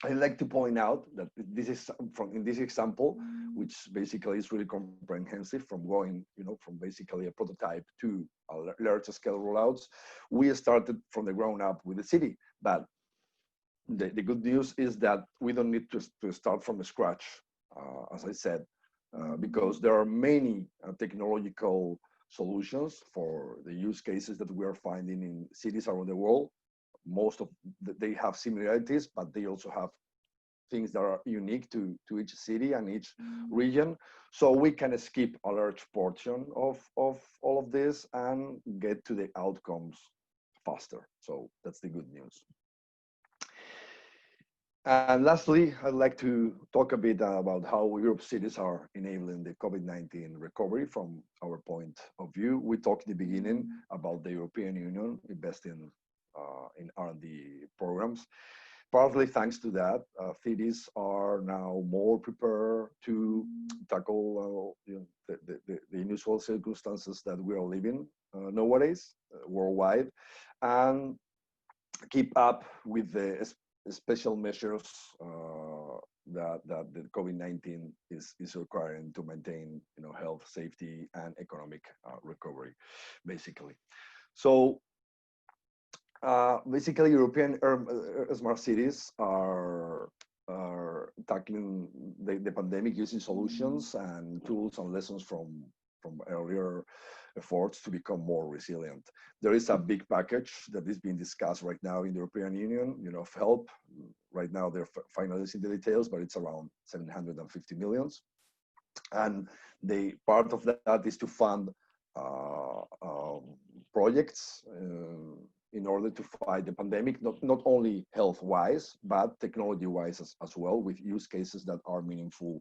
I'd like to point out that this is in this example, which basically is really comprehensive, from going, you know, from basically a prototype to a larger scale rollouts. We started from the ground up with the city, but the good news is that we don't need to start from scratch, as I said, because there are many technological solutions for the use cases that we are finding in cities around the world. Most of they have similarities, but they also have things that are unique to each city and each region. So we can skip a large portion of all of this and get to the outcomes faster. So that's the good news. And lastly, I'd like to talk a bit about how Europe cities are enabling the COVID-19 recovery from our point of view. We talked in the beginning about the European Union investing in R&D programs. Partly thanks to that, cities are now more prepared to tackle the unusual circumstances that we are living nowadays worldwide, and keep up with the special measures that the COVID-19 is requiring to maintain, health, safety, and economic recovery, basically. So basically, European smart cities are tackling the pandemic using solutions and tools and lessons from earlier efforts to become more resilient. There is a big package that is being discussed right now in the European Union, of help. Right now, they're finalizing the details, but it's around 750 millions. And the part of that is to fund projects in order to fight the pandemic, not only health-wise, but technology-wise as well, with use cases that are meaningful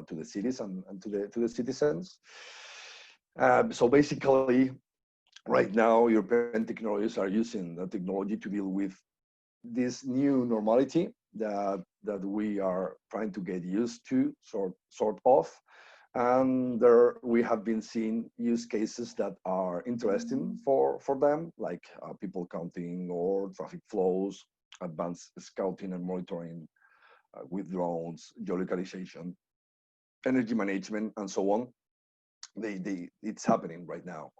to the cities and to the citizens. So basically, right now, European technologies are using the technology to deal with this new normality that we are trying to get used to, sort of. And there we have been seeing use cases that are interesting for them, like people counting or traffic flows, advanced scouting and monitoring with drones, geolocalization, energy management, and so on. It's happening right now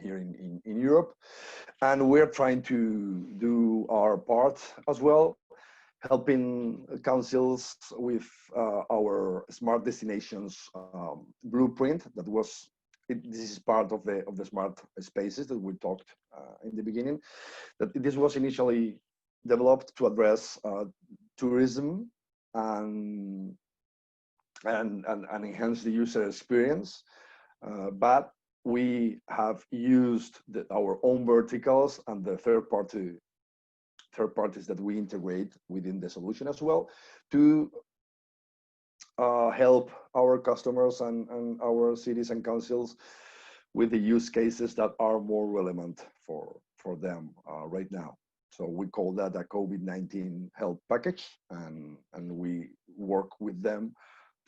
here in Europe. And we're trying to do our part as well, helping councils with our smart destinations blueprint. This is part of the smart spaces that we talked in the beginning. That this was initially developed to address tourism and enhance the user experience, but we have used our own verticals and the third parties that we integrate within the solution as well to help our customers and our cities and councils with the use cases that are more relevant for them right now. So we call that a COVID-19 health package, and we work with them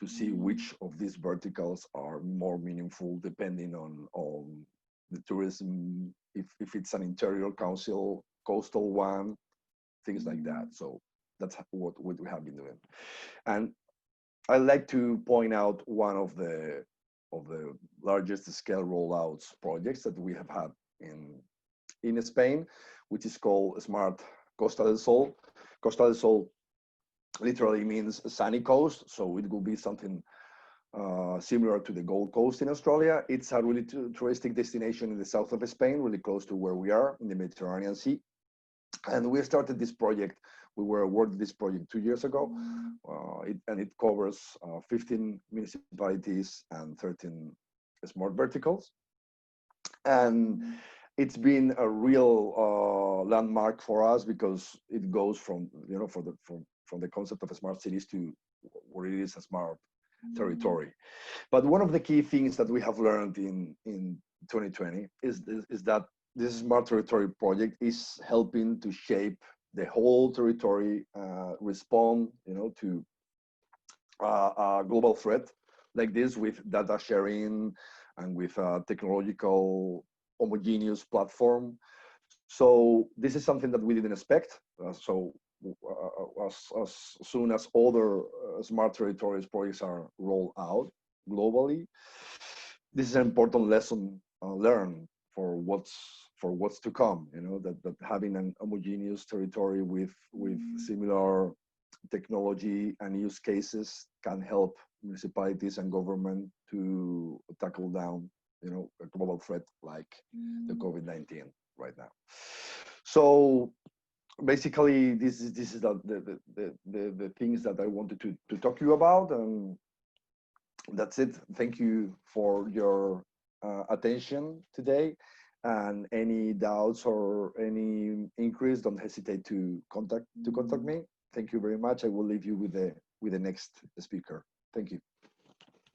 to see which of these verticals are more meaningful depending on the tourism, if it's an interior council, coastal one, things like that. So that's what we have been doing. And I'd like to point out one of the largest scale rollouts projects that we have had in Spain, which is called Smart Costa del Sol. Costa del Sol literally means sunny coast, so it will be something similar to the Gold Coast in Australia. It's a really touristic destination in the south of Spain, really close to where we are in the Mediterranean Sea. And we started this project. We were awarded this project 2 years ago, and it covers 15 municipalities and 13 smart verticals. And it's been a real landmark for us because it goes from the concept of smart cities to what it is, a smart territory. But one of the key things that we have learned in 2020 is that this smart territory project is helping to shape the whole territory, respond, to a global threat like this with data sharing and with a technological homogeneous platform. So this is something that we didn't expect. As soon as other smart territories projects are rolled out globally, this is an important lesson learned for what's to come. That having an homogeneous territory with similar technology and use cases can help municipalities and government to tackle down a global threat like the COVID-19 right now. So basically, this is the things that I wanted to talk to you about, and that's it. Thank you for your attention today. And any doubts or any inquiries, don't hesitate to contact me. thank you very much. I will leave you with the next speaker. Thank you.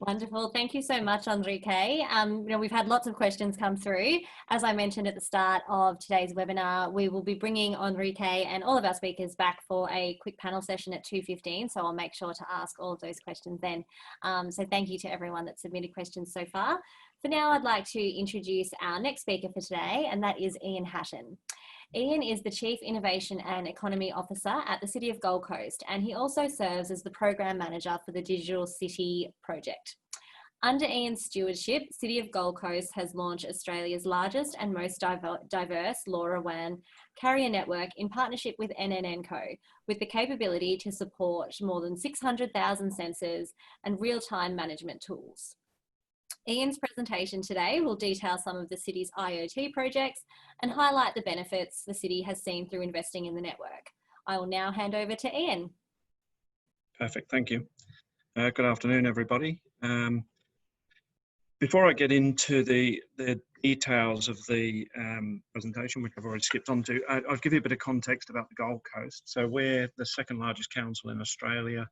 Wonderful. Thank you so much, Enrique. We've had lots of questions come through. As I mentioned at the start of today's webinar, we will be bringing Enrique and all of our speakers back for a quick panel session at 2:15. So I'll make sure to ask all of those questions then. So thank you to everyone that submitted questions so far. For now, I'd like to introduce our next speaker for today, and that is Ian Hatton. Ian is the Chief Innovation and Economy Officer at the City of Gold Coast, and he also serves as the Program Manager for the Digital City project. Under Ian's stewardship, City of Gold Coast has launched Australia's largest and most diverse LoRaWAN carrier network in partnership with NNNCo, with the capability to support more than 600,000 sensors and real-time management tools. Ian's presentation today will detail some of the city's IoT projects and highlight the benefits the city has seen through investing in the network. I will now hand over to Ian. Perfect, thank you. Good afternoon, everybody. Before I get into the details of the presentation, which I've already skipped on to, I'll give you a bit of context about the Gold Coast. So we're the second largest council in Australia.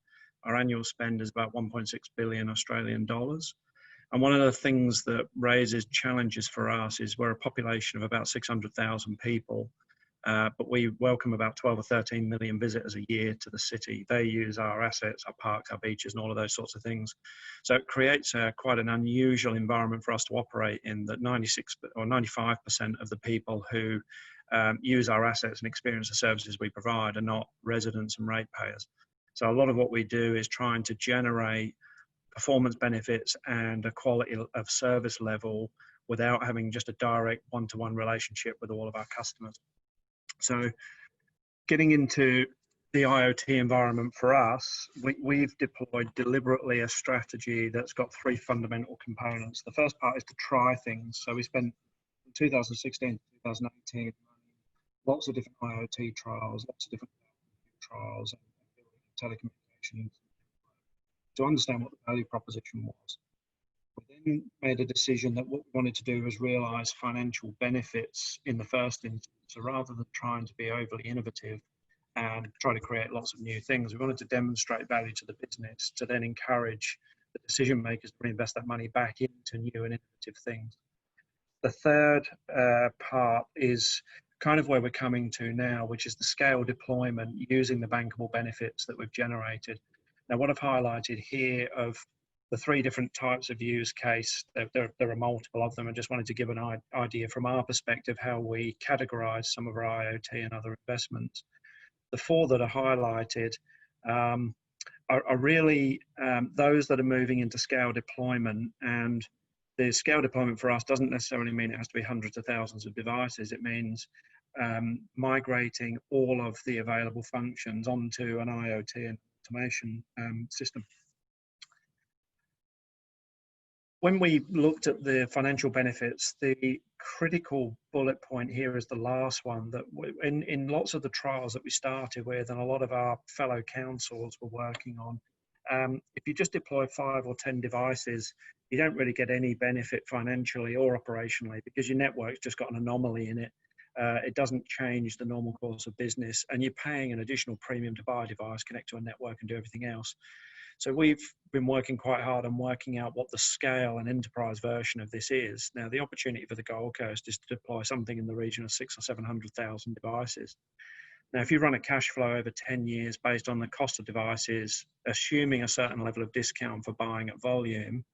Our annual spend is about 1.6 billion Australian dollars. And one of the things that raises challenges for us is we're a population of about 600,000 people, but we welcome about 12 or 13 million visitors a year to the city. They use our assets, our parks, our beaches, and all of those sorts of things. So it creates quite an unusual environment for us to operate in, that 96 or 95% of the people who use our assets and experience the services we provide are not residents and ratepayers. So a lot of what we do is trying to generate performance benefits and a quality of service level without having just a direct one-to-one relationship with all of our customers. So getting into the IoT environment for us, we've deployed deliberately a strategy that's got three fundamental components. The first part is to try things. So we spent 2016 to 2018 lots of different IoT trials, lots of different trials, and telecommunications, to understand what the value proposition was. We then made a decision that what we wanted to do was realise financial benefits in the first instance. So rather than trying to be overly innovative and try to create lots of new things, we wanted to demonstrate value to the business to then encourage the decision makers to reinvest that money back into new and innovative things. The third part is kind of where we're coming to now, which is the scale deployment using the bankable benefits that we've generated. Now, what I've highlighted here of the three different types of use case, there are multiple of them. I just wanted to give an idea from our perspective how we categorise some of our IoT and other investments. The four that are highlighted are really those that are moving into scale deployment, and the scale deployment for us doesn't necessarily mean it has to be hundreds of thousands of devices. It means migrating all of the available functions onto an IoT and automation system. When we looked at the financial benefits, the critical bullet point here is the last one, that in lots of the trials that we started with and a lot of our fellow councils were working on, if you just deploy 5 or 10 devices, you don't really get any benefit financially or operationally, because your network's just got an anomaly in it. It doesn't change the normal course of business, and you're paying an additional premium to buy a device, connect to a network, and do everything else. So we've been working quite hard on working out what the scale and enterprise version of this is. Now, the opportunity for the Gold Coast is to deploy something in the region of 600,000 or 700,000 devices. Now, if you run a cash flow over 10 years based on the cost of devices, assuming a certain level of discount for buying at volume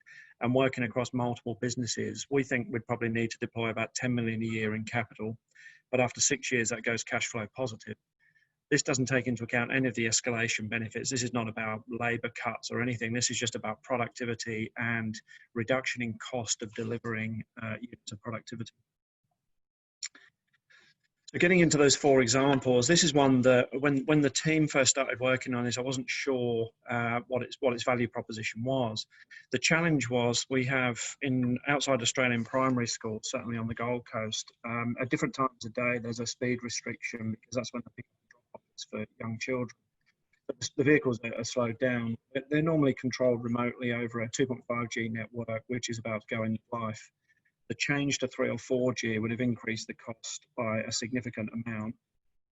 and working across multiple businesses, we think we'd probably need to deploy about 10 million a year in capital. But after 6 years, that goes cash flow positive. This doesn't take into account any of the escalation benefits. This is not about labour cuts or anything. This is just about productivity and reduction in cost of delivering units of productivity. So getting into those 4 examples, this is one that when the team first started working on this, I wasn't sure what its value proposition was. The challenge was we have outside Australian primary schools, certainly on the Gold Coast, at different times of day, there's a speed restriction because that's when the pick up drop off is for young children. But the vehicles that are slowed down, they're normally controlled remotely over a 2.5G network, which is about to go into life. The change to 3 or 4G would have increased the cost by a significant amount.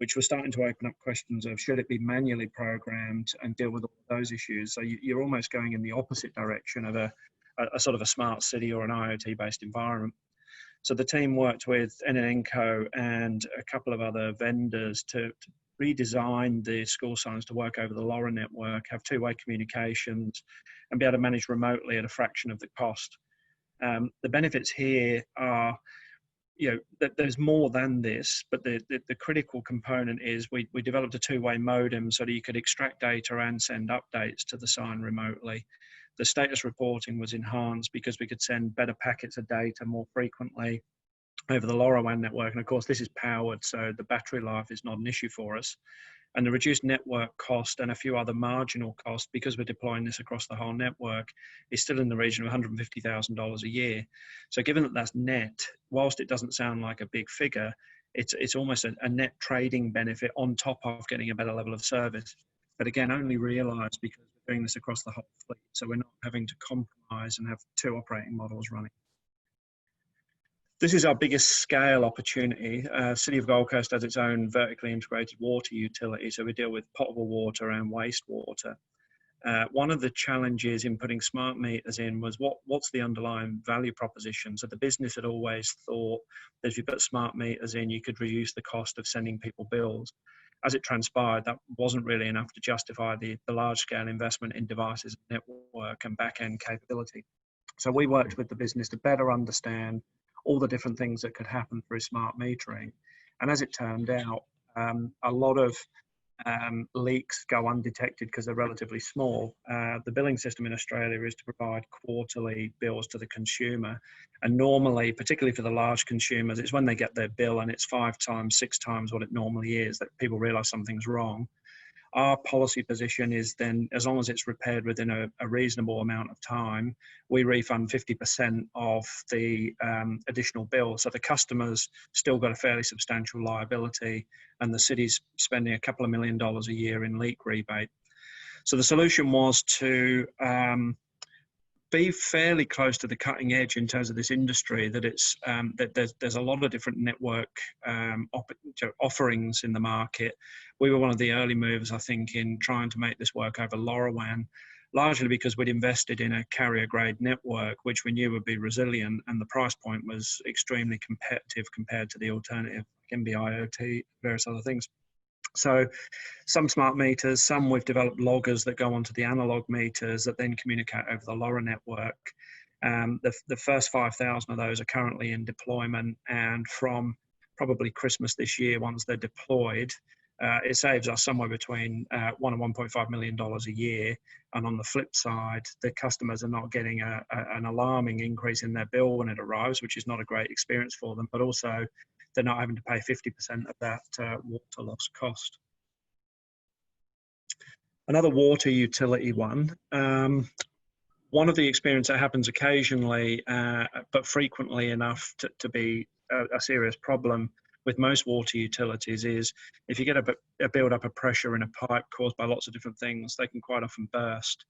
which was starting to open up questions of should it be manually programmed and deal with all those issues. So you're almost going in the opposite direction of a sort of a smart city or an IoT-based environment. So the team worked with NNNCo and a couple of other vendors to redesign the school signs to work over the LoRa network, have two-way communications, and be able to manage remotely at a fraction of the cost. The benefits here are, that there's more than this, but the critical component is we developed a two-way modem so that you could extract data and send updates to the sign remotely. The status reporting was enhanced because we could send better packets of data more frequently over the LoRaWAN network. And of course, this is powered, so the battery life is not an issue for us. And the reduced network cost and a few other marginal costs, because we're deploying this across the whole network, is still in the region of $150,000 a year. So given that that's net, whilst it doesn't sound like a big figure, it's almost a net trading benefit on top of getting a better level of service. But again, only realised because we're doing this across the whole fleet. So we're not having to compromise and have two operating models running. This is our biggest scale opportunity. City of Gold Coast has its own vertically integrated water utility, so we deal with potable water and wastewater. One of the challenges in putting smart meters in was what's the underlying value proposition? So the business had always thought that if you put smart meters in, you could reduce the cost of sending people bills. As it transpired, that wasn't really enough to justify the large-scale investment in devices, network, and back-end capability. So we worked with the business to better understand all the different things that could happen through smart metering. And as it turned out, a lot of leaks go undetected because they're relatively small. The billing system in Australia is to provide quarterly bills to the consumer. And normally, particularly for the large consumers, it's when they get their bill and it's 5 times, 6 times what it normally is that people realise something's wrong. Our policy position is then, as long as it's repaired within a reasonable amount of time, we refund 50% of the additional bill. So the customer's still got a fairly substantial liability, and the city's spending a couple of $1 million a year in leak rebate. So the solution was to be fairly close to the cutting edge in terms of this industry, that it's that there's a lot of different network offerings in the market. We were one of the early movers, I think, in trying to make this work over LoRaWAN, largely because we'd invested in a carrier grade network, which we knew would be resilient, and the price point was extremely competitive compared to the alternative, can be IoT, various other things. So some smart meters, some we've developed loggers that go onto the analog meters that then communicate over the LoRa network. The first 5,000 of those are currently in deployment, and from probably Christmas this year, once they're deployed, it saves us somewhere between $1 and $1.5 million a year. And on the flip side, the customers are not getting an alarming increase in their bill when it arrives, which is not a great experience for them, but also they're not having to pay 50% of that water loss cost. Another water utility one. One of the experience that happens occasionally, but frequently enough to be a serious problem with most water utilities, is if you get a build-up of pressure in a pipe caused by lots of different things, they can quite often burst.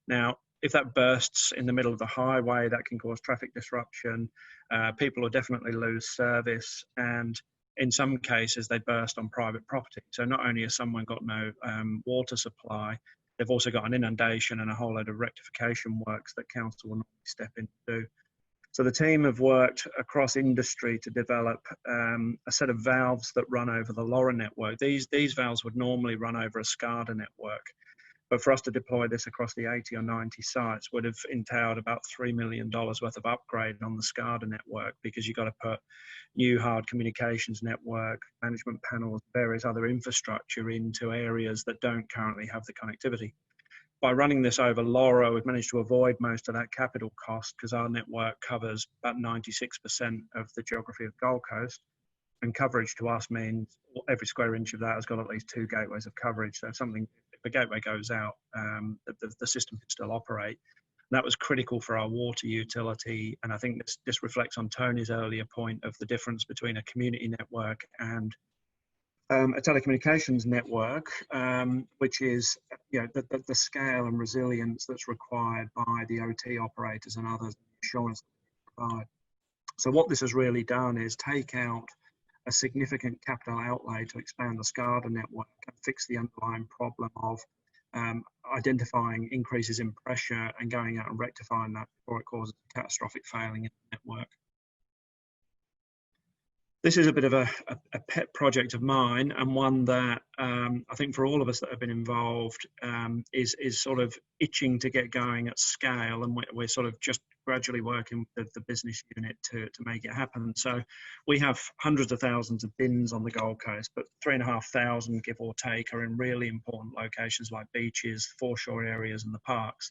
Now, if that bursts in the middle of the highway, that can cause traffic disruption. People will definitely lose service, and in some cases, they burst on private property. So not only has someone got no water supply, they've also got an inundation and a whole load of rectification works that council will not step in to do. So the team have worked across industry to develop a set of valves that run over the LoRa network. These valves would normally run over a SCADA network, but for us to deploy this across the 80 or 90 sites would have entailed about $3 million worth of upgrade on the SCADA network, because you've got to put new hard communications network, management panels, various other infrastructure into areas that don't currently have the connectivity. By running this over LoRa, we've managed to avoid most of that capital cost, because our network covers about 96% of the geography of Gold Coast, and coverage to us means every square inch of that has got at least 2 gateways of coverage. So if a gateway goes out, the system can still operate. And that was critical for our water utility, and I think this reflects on Tony's earlier point of the difference between a community network and a telecommunications network, which is the scale and resilience that's required by the OT operators and others, insurance provide. So what this has really done is take out a significant capital outlay to expand the SCADA network and fix the underlying problem of identifying increases in pressure and going out and rectifying that before it causes catastrophic failing in the network. This is a bit of a pet project of mine, and one that I think for all of us that have been involved is sort of itching to get going at scale, and we're sort of just gradually working with the business unit to make it happen. So we have hundreds of thousands of bins on the Gold Coast, but 3,500, give or take, are in really important locations like beaches, foreshore areas, and the parks.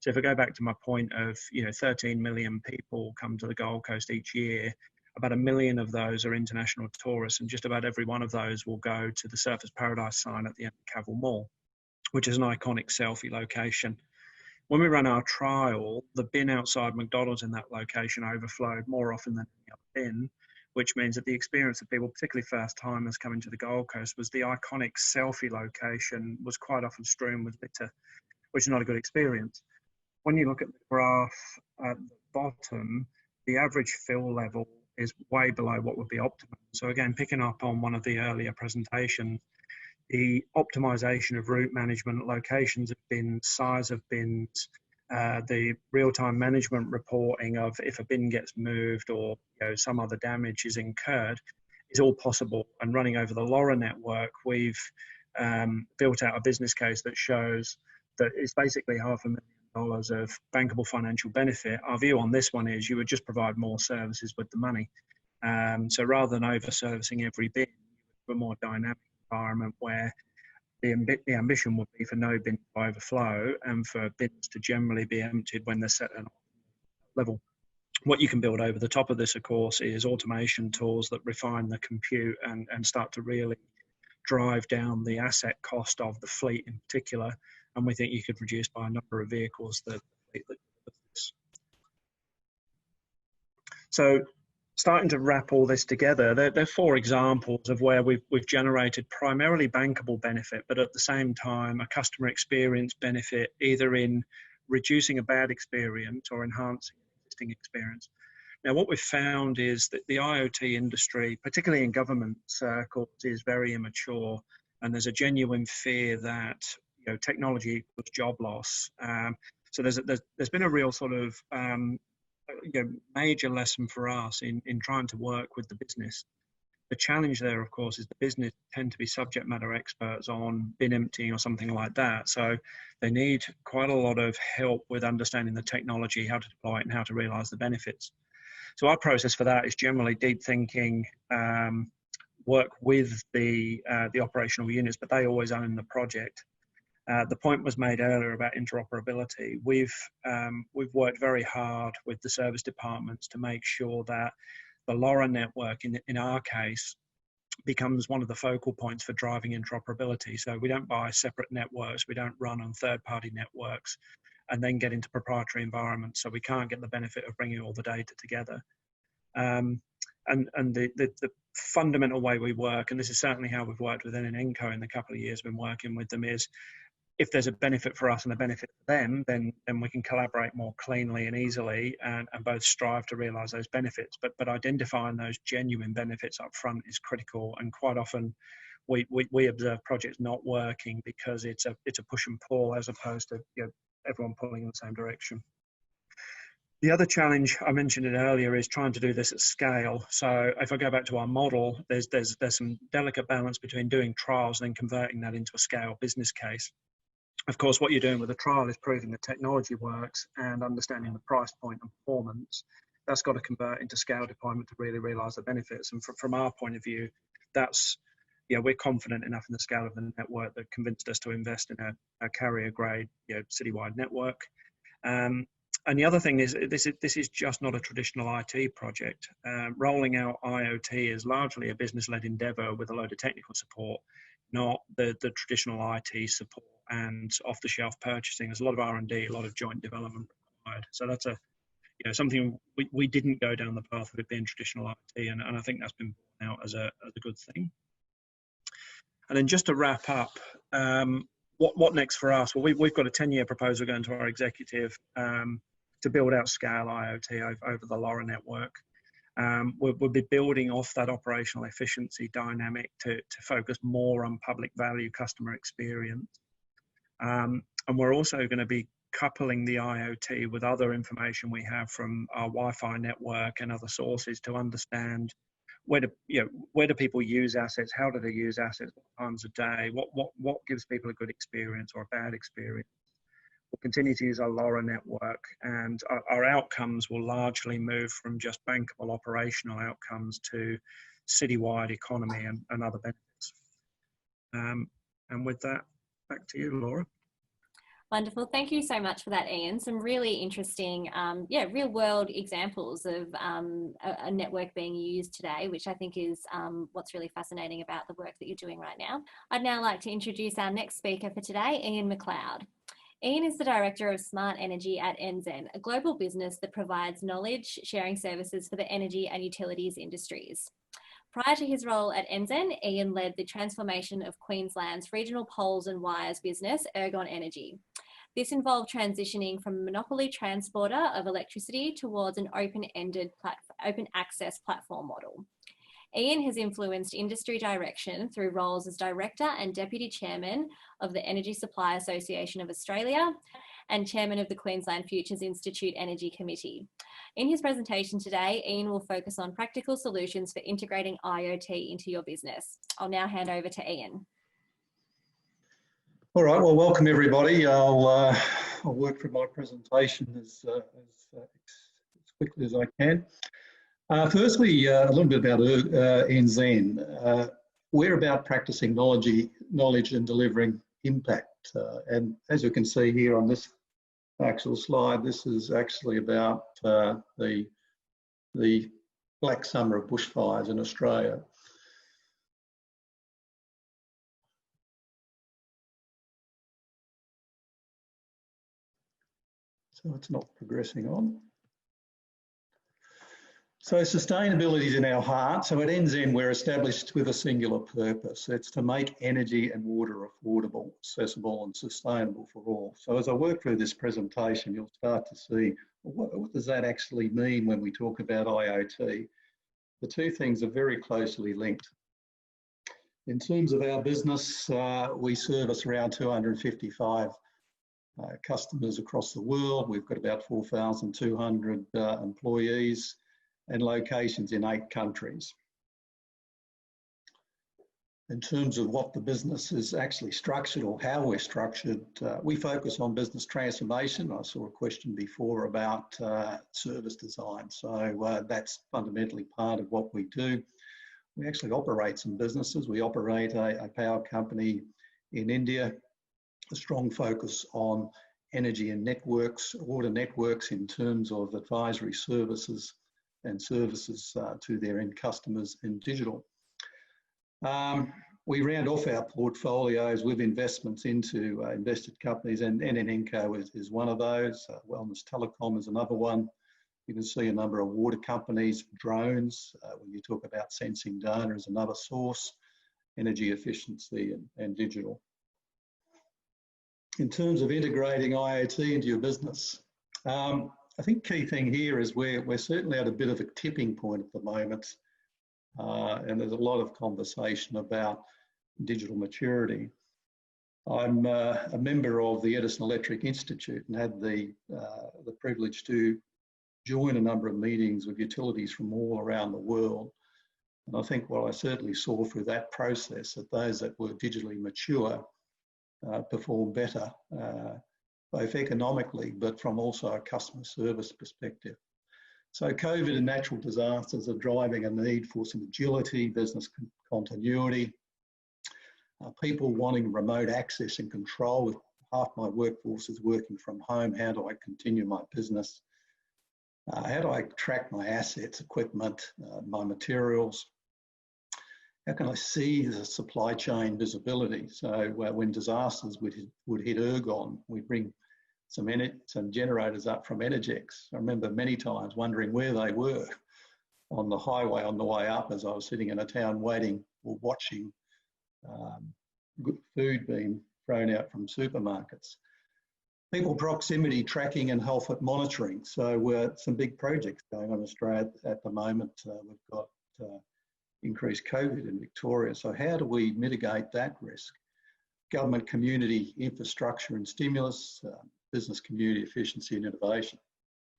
So if I go back to my point of, 13 million people come to the Gold Coast each year, about 1 million of those are international tourists, and just about every one of those will go to the Surfers Paradise sign at the end of Cavill Mall, which is an iconic selfie location. When we ran our trial, the bin outside McDonald's in that location overflowed more often than any other bin, which means that the experience of people, particularly first timers coming to the Gold Coast, was the iconic selfie location was quite often strewn with litter, which is not a good experience. When you look at the graph at the bottom, the average fill level is way below what would be optimum. So again, picking up on one of the earlier presentations, the optimization of route management, locations of bins, size of bins, the real-time management reporting of if a bin gets moved or some other damage is incurred is all possible. And running over the LoRa network, we've built out a business case that shows that it's basically $500,000 of bankable financial benefit. Our view on this one is you would just provide more services with the money. So rather than over-servicing every bin, you would have a more dynamic environment where the ambition would be for no bin to overflow and for bins to generally be emptied when they're set at an level. What you can build over the top of this, of course, is automation tools that refine the compute and start to really drive down the asset cost of the fleet in particular. And we think you could reduce by a number of vehicles that this. So starting to wrap all this together, there are 4 examples of where we've generated primarily bankable benefit, but at the same time, a customer experience benefit, either in reducing a bad experience or enhancing an existing experience. Now, what we've found is that the IoT industry, particularly in government circles, is very immature, and there's a genuine fear that technology equals job loss. So there's been a real sort of major lesson for us in trying to work with the business. The challenge there, of course, is the business tend to be subject matter experts on bin emptying or something like that. So they need quite a lot of help with understanding the technology, how to deploy it, and how to realize the benefits. So our process for that is generally deep thinking, work with the operational units, but they always own the project. The point was made earlier about interoperability. We've worked very hard with the service departments to make sure that the LoRa network, in our case, becomes one of the focal points for driving interoperability. So we don't buy separate networks, we don't run on third-party networks, and then get into proprietary environments. So we can't get the benefit of bringing all the data together. And the fundamental way we work, and this is certainly how we've worked with NNNCo in the couple of years we've been working with them, is if there's a benefit for us and a benefit for them, then we can collaborate more cleanly and easily and both strive to realize those benefits. But identifying those genuine benefits up front is critical, and quite often we observe projects not working because it's a push and pull as opposed to everyone pulling in the same direction. The other challenge, I mentioned it earlier, is trying to do this at scale. So if I go back to our model, there's some delicate balance between doing trials and then converting that into a scale business case. Of course, what you're doing with a trial is proving the technology works and understanding the price point and performance. That's got to convert into scale deployment to really realize the benefits. And from our point of view, that's, we're confident enough in the scale of the network that convinced us to invest in a carrier grade, citywide network. And the other thing is, this is just not a traditional IT project. Rolling out IoT is largely a business-led endeavor with a load of technical support, not the traditional IT support and off-the-shelf purchasing. There's a lot of R&D, a lot of joint development required. So that's something we didn't go down the path of it being traditional IT, and I think that's been borne out as a good thing. And then just to wrap up, what next for us? Well, we've got a 10-year proposal going to our executive to build out scale IoT over the LoRa network. we'll be building off that operational efficiency dynamic to focus more on public value customer experience. And we're also going to be coupling the IoT with other information we have from our Wi-Fi network and other sources to understand where do people use assets, how do they use assets, what times a day, what gives people a good experience or a bad experience. We'll continue to use our LoRa network, and our outcomes will largely move from just bankable operational outcomes to citywide economy and other benefits. And with that, back to you, Laura. Wonderful. Thank you so much for that, Ian. Some really interesting, real world examples of a network being used today, which I think is what's really fascinating about the work that you're doing right now. I'd now like to introduce our next speaker for today, Ian McLeod. Ian is the Director of Smart Energy at Enzen, a global business that provides knowledge sharing services for the energy and utilities industries. Prior to his role at Enzen, Ian led the transformation of Queensland's regional poles and wires business, Ergon Energy. This involved transitioning from a monopoly transporter of electricity towards an open access platform model. Ian has influenced industry direction through roles as Director and Deputy Chairman of the Energy Supply Association of Australia and Chairman of the Queensland Futures Institute Energy Committee. In his presentation today, Ian will focus on practical solutions for integrating IoT into your business. I'll now hand over to Ian. All right, well, welcome everybody. I'll work through my presentation as quickly as I can. Firstly, a little bit about Enzen. We're about practicing knowledge and delivering impact. And as you can see here on this actual slide, this is actually about the Black Summer of bushfires in Australia. So it's not progressing on. So sustainability is in our heart. So at Enzen, we're established with a singular purpose. It's to make energy and water affordable, accessible and sustainable for all. So as I work through this presentation, you'll start to see what does that actually mean when we talk about IoT. The two things are very closely linked. In terms of our business, we service around 255 customers across the world. We've got about 4,200 employees and locations in 8 countries. In terms of what the business is actually structured or how we're structured, we focus on business transformation. I saw a question before about service design. So that's fundamentally part of what we do. We actually operate some businesses. We operate a power company in India, a strong focus on energy and networks, water networks in terms of advisory services and services to their end customers in digital. We round off our portfolios with investments into invested companies, and NNNCo is one of those. Wellness Telecom is another one. You can see a number of water companies, drones, when you talk about sensing data is another source, energy efficiency and digital. In terms of integrating IoT into your business, I think key thing here is we're certainly at a bit of a tipping point at the moment, and there's a lot of conversation about digital maturity. I'm a member of the Edison Electric Institute and had the privilege to join a number of meetings with utilities from all around the world. And I think what I certainly saw through that process, that those that were digitally mature perform better, both economically, but from also a customer service perspective. So COVID and natural disasters are driving a need for some agility, business continuity, people wanting remote access and control. If half my workforce is working from home, how do I continue my business? How do I track my assets, equipment, my materials? How can I see the supply chain visibility? So when disasters would hit Ergon, we bring some generators up from Energex. I remember many times wondering where they were on the highway on the way up as I was sitting in a town waiting or watching good food being thrown out from supermarkets. People proximity tracking and health monitoring. So some big projects going on in Australia at the moment. We've got increased COVID in Victoria. So how do we mitigate that risk? Government community infrastructure and stimulus, business community efficiency and innovation.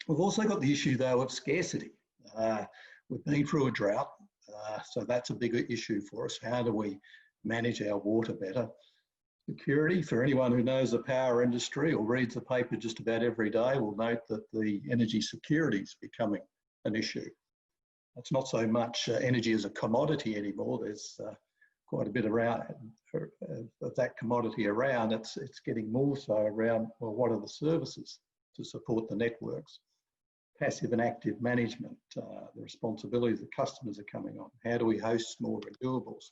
We've also got the issue though of scarcity. We've been through a drought, so that's a bigger issue for us. How do we manage our water better? Security, for anyone who knows the power industry or reads the paper just about every day will note that the energy security is becoming an issue. It's not so much energy as a commodity anymore. There's quite a bit around of that commodity around. It's getting more so around, well, what are the services to support the networks? Passive and active management, the responsibilities the customers are coming on. How do we host more renewables?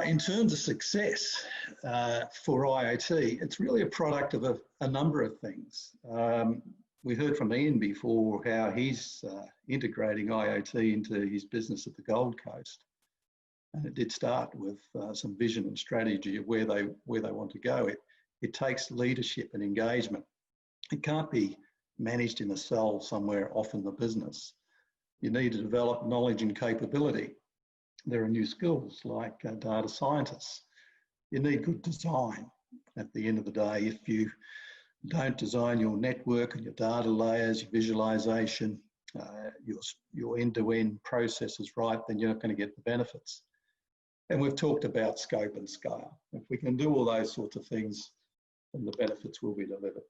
In terms of success for IoT, it's really a product of a number of things. We heard from Ian before how he's integrating IoT into his business at the Gold Coast. And it did start with some vision and strategy of where they want to go. It takes leadership and engagement. It can't be managed in a cell somewhere off in the business. You need to develop knowledge and capability. There are new skills like data scientists. You need good design. At the end of the day, if you don't design your network and your data layers, your visualization, your end-to-end processes right, then you're not going to get the benefits. And we've talked about scope and scale. If we can do all those sorts of things, then the benefits will be delivered.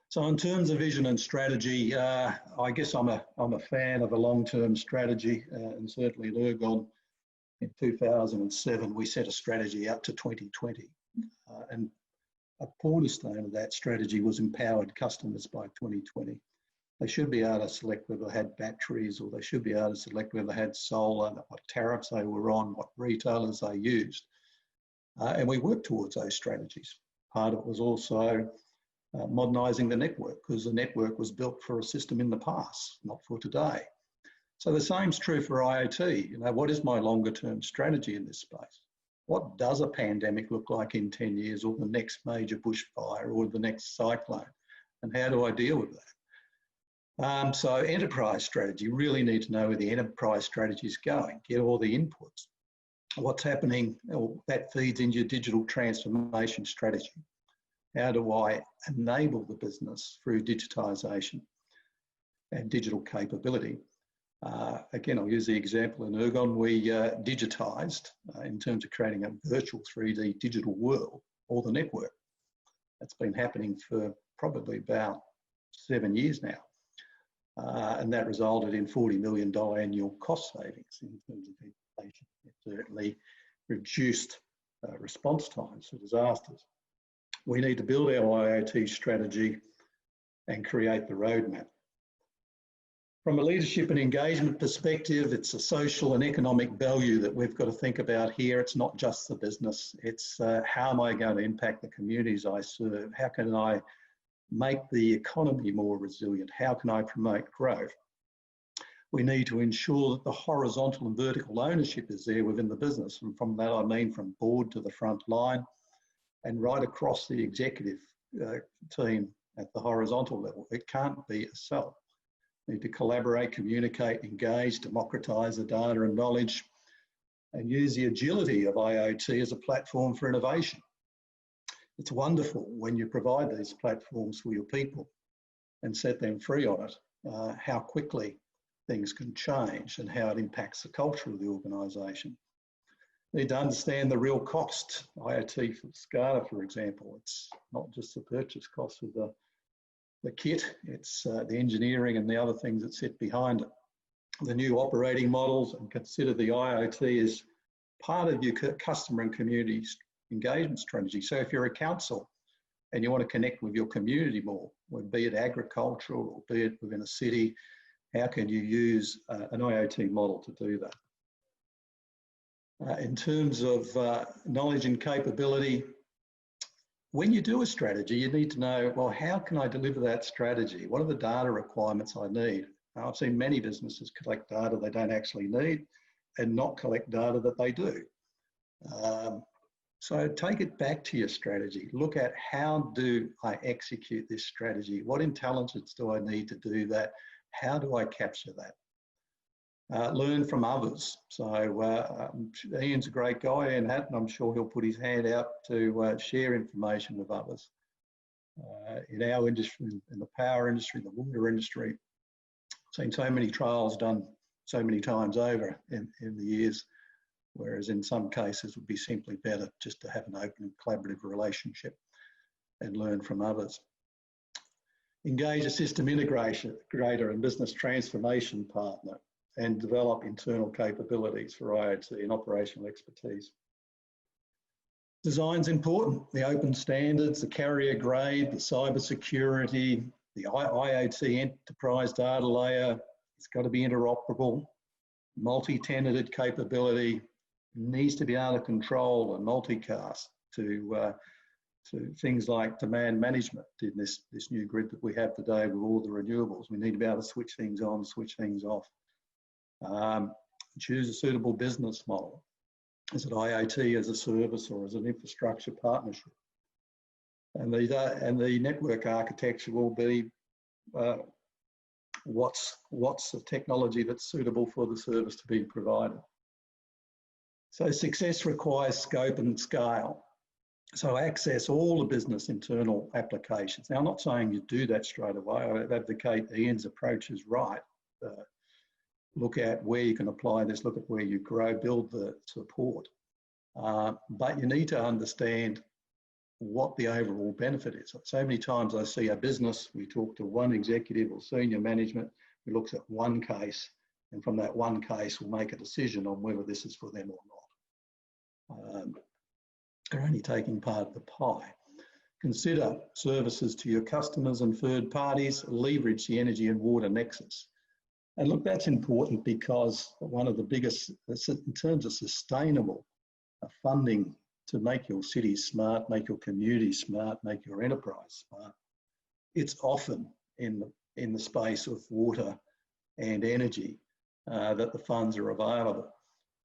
So in terms of vision and strategy, I guess I'm a fan of a long-term strategy, and certainly at Ergon in 2007, we set a strategy out to 2020. And a cornerstone of that strategy was empowered customers by 2020. They should be able to select whether they had batteries, or they should be able to select whether they had solar, what tariffs they were on, what retailers they used. And we worked towards those strategies. Part of it was also modernising the network, because the network was built for a system in the past, not for today. So the same's true for IoT. You know, what is my longer term strategy in this space? What does a pandemic look like in 10 years, or the next major bushfire, or the next cyclone? And how do I deal with that? So enterprise strategy, really need to know where the enterprise strategy is going, get all the inputs. What's happening, that feeds into your digital transformation strategy. How do I enable the business through digitisation and digital capability? Again, I'll use the example in Ergon. We digitised in terms of creating a virtual 3D digital world, or the network. That's been happening for probably about 7 years now. And that resulted in $40 million annual cost savings in terms of digitization. It certainly reduced response times for disasters. We need to build our IoT strategy and create the roadmap. From a leadership and engagement perspective, it's a social and economic value that we've got to think about here. It's not just the business, it's how am I going to impact the communities I serve? How can I make the economy more resilient? How can I promote growth? We need to ensure that the horizontal and vertical ownership is there within the business. And from that, I mean from board to the front line and right across the executive team at the horizontal level. It can't be a cell. We need to collaborate, communicate, engage, democratise the data and knowledge, and use the agility of IoT as a platform for innovation. It's wonderful when you provide these platforms for your people and set them free on it, how quickly things can change and how it impacts the culture of the organisation. Need to understand the real cost. IoT for SCADA, for example, it's not just the purchase cost of the kit, it's the engineering and the other things that sit behind it. The new operating models, and consider the IoT as part of your customer and community engagement strategy. So if you're a council and you want to connect with your community more, be it agricultural or be it within a city, how can you use an IoT model to do that? In terms of knowledge and capability, when you do a strategy, you need to know, well, how can I deliver that strategy? What are the data requirements I need? Now, I've seen many businesses collect data they don't actually need and not collect data that they do. So take it back to your strategy. Look at, how do I execute this strategy? What intelligence do I need to do that? How do I capture that? Learn from others. So Ian's a great guy, and I'm sure he'll put his hand out to share information with others. In our industry, in the power industry, the water industry, I've seen so many trials done so many times over in the years, whereas in some cases it would be simply better just to have an open and collaborative relationship and learn from others. Engage a system integrator and business transformation partner, and develop internal capabilities for IoT and operational expertise. Design's important. The open standards, the carrier grade, the cyber security, the IoT enterprise data layer, it's got to be interoperable. Multi-tenanted capability, needs to be able to control and multicast to things like demand management in this new grid that we have today with all the renewables. We need to be able to switch things on, switch things off. Choose a suitable business model. Is it IoT as a service or as an infrastructure partnership? And the network architecture will be what's the technology that's suitable for the service to be provided. So success requires scope and scale. So access all the business internal applications. Now, I'm not saying you do that straight away. I advocate Ian's approach is right. Look at where you can apply this, look at where you grow, build the support. But you need to understand what the overall benefit is. So many times I see a business, we talk to one executive or senior management who looks at one case, and from that one case will make a decision on whether this is for them or not. They're only taking part of the pie. Consider services to your customers and third parties, leverage the energy and water nexus. And look, that's important because one of the biggest, in terms of sustainable funding to make your cities smart, make your communities smart, make your enterprise smart, it's often in the space of water and energy that the funds are available.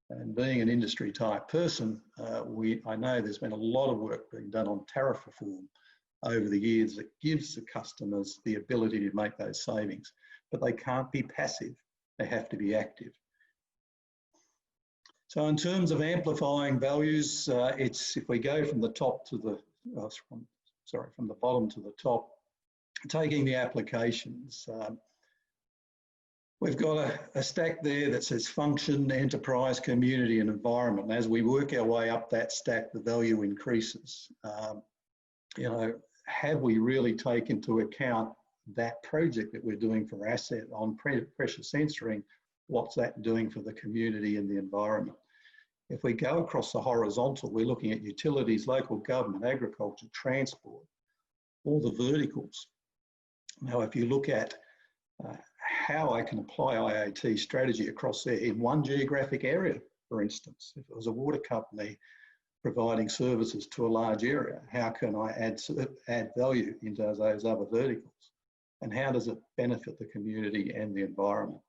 And being an industry type person, I know there's been a lot of work being done on tariff reform over the years that gives the customers the ability to make those savings, but they can't be passive, they have to be active. So in terms of amplifying values, it's, if we go from the top to the, from the bottom to the top, taking the applications, we've got a stack there that says function, enterprise, community, and environment. And as we work our way up that stack, the value increases. You know, have we really taken into account that project that we're doing for asset on pressure sensoring? What's that doing for the community and the environment? If we go across the horizontal, we're looking at utilities, local government, agriculture, transport, all the verticals. Now, if you look at how I can apply IoT strategy across there in one geographic area, for instance, if it was a water company providing services to a large area, how can I add value into those other verticals? And how does it benefit the community and the environment?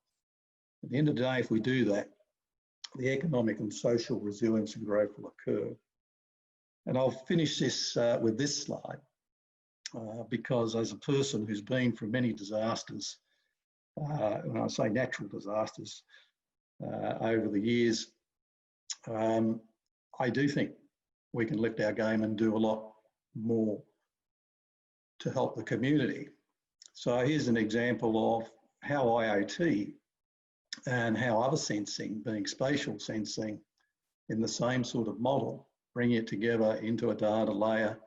At the end of the day, if we do that, the economic and social resilience and growth will occur. And I'll finish this with this slide, because as a person who's been through many disasters, when I say natural disasters, over the years, I do think we can lift our game and do a lot more to help the community. So here's an example of how IoT and how other sensing, being spatial sensing, in the same sort of model, bringing it together into a data layer,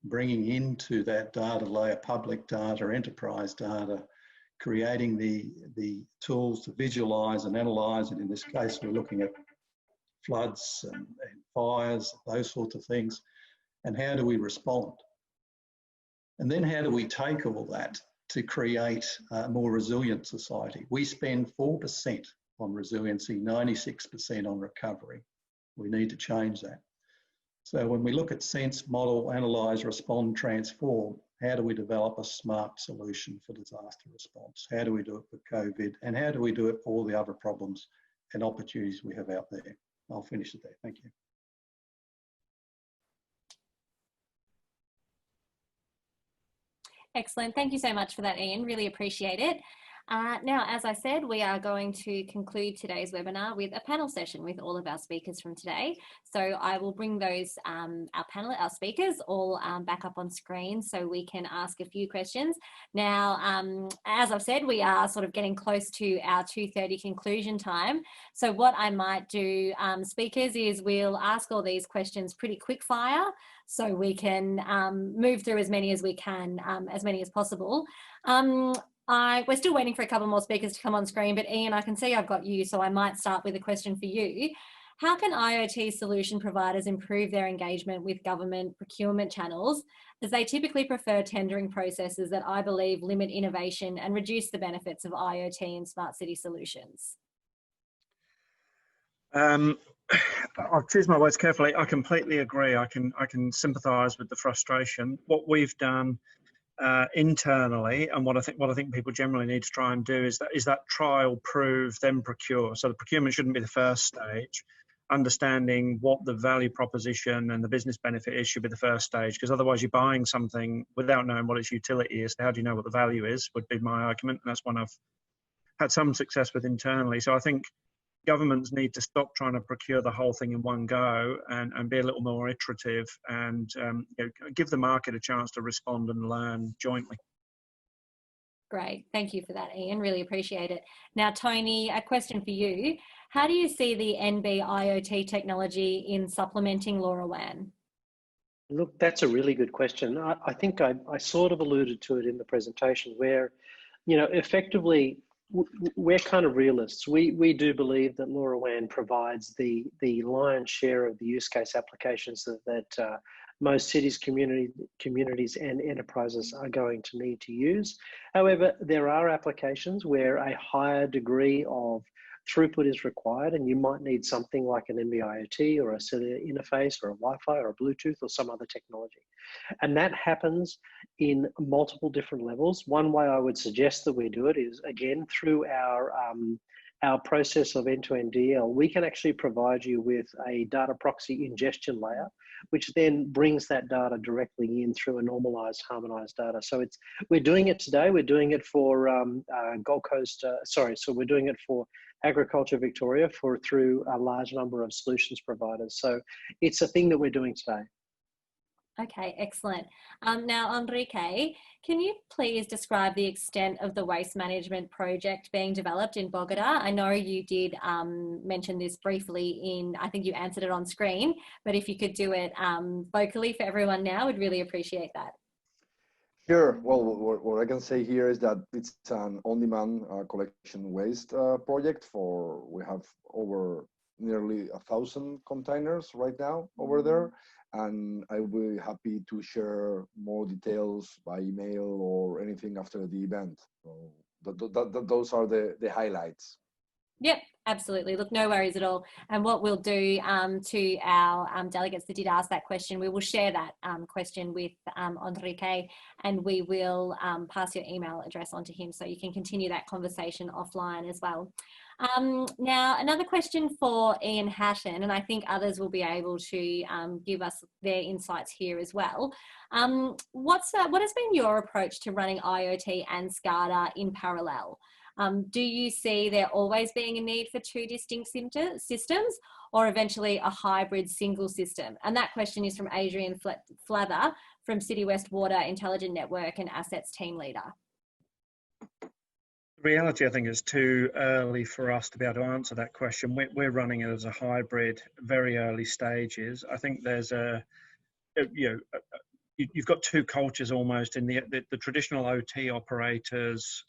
bringing into that data layer public data, enterprise data, creating the tools to visualize and analyze. And in this case, we're looking at floods and fires, those sorts of things. And how do we respond? And then how do we take all that to create a more resilient society? We spend 4% on resiliency, 96% on recovery. We need to change that. So when we look at sense, model, analyze, respond, transform, how do we develop a smart solution for disaster response? How do we do it for COVID? And how do we do it for all the other problems and opportunities we have out there? I'll finish it there. Thank you. Excellent. Thank you so much for that, Ian. Really appreciate it. Now, as I said, we are going to conclude today's webinar with a panel session with all of our speakers from today. So I will bring those, our speakers all back up on screen so we can ask a few questions. Now, as I've said, we are sort of getting close to our 2:30 conclusion time. So what I might do, speakers, is we'll ask all these questions pretty quick fire so we can move through as many as we can, as many as possible. We're still waiting for a couple more speakers to come on screen, but Ian, I can see I've got you, so I might start with a question for you. How can IoT solution providers improve their engagement with government procurement channels, as they typically prefer tendering processes that I believe limit innovation and reduce the benefits of IoT and smart city solutions? I'll choose my words carefully. I completely agree. I can sympathise with the frustration. What we've done internally, and what I think people generally need to try and do is that trial, prove, then procure. So the procurement shouldn't be the first stage. Understanding what the value proposition and the business benefit is should be the first stage, because otherwise you're buying something without knowing what its utility is. How do you know what the value is, would be my argument, and that's one I've had some success with internally. So I think governments need to stop trying to procure the whole thing in one go and be a little more iterative and give the market a chance to respond and learn jointly. Great, thank you for that, Ian. Really appreciate it. Now, Tony, a question for you. How do you see the NB IoT technology in supplementing LoRaWAN? Look, that's a really good question. I think I sort of alluded to it in the presentation where, effectively, we're kind of realists. We do believe that LoRaWAN provides the lion's share of the use case applications that most cities, communities and enterprises are going to need to use. However, there are applications where a higher degree of throughput is required, and you might need something like an NB-IoT or a cellular interface or a Wi-Fi or a Bluetooth or some other technology. And that happens in multiple different levels. One way I would suggest that we do it is, again, through our process of end-to-end DL, we can actually provide you with a data proxy ingestion layer, which then brings that data directly in through a normalized, harmonized data. So we're doing it today. We're doing it for Gold Coast, so we're doing it for Agriculture Victoria through a large number of solutions providers. So it's a thing that we're doing today. Okay, excellent. Now, Enrique, can you please describe the extent of the waste management project being developed in Bogota? I know you did mention this briefly I think you answered it on screen, but if you could do it vocally for everyone now, we'd really appreciate that. Sure. Well, what I can say here is that it's an on-demand collection waste project. We have over nearly 1,000 containers right now over there. And I will be happy to share more details by email or anything after the event. So those are the highlights. Yep, absolutely. Look, no worries at all. And what we'll do to our delegates that did ask that question, we will share that question with Enrique, and we will pass your email address on to him so you can continue that conversation offline as well. Now, another question for Ian Hatton, and I think others will be able to give us their insights here as well. What has been your approach to running IoT and SCADA in parallel? Do you see there always being a need for two distinct systems or eventually a hybrid single system? And that question is from Adrian Flather from City West Water Intelligent Network and Assets Team Leader. The reality, I think, is too early for us to be able to answer that question. We're running it as a hybrid, very early stages. I think there's you've got two cultures almost in the traditional OT operators.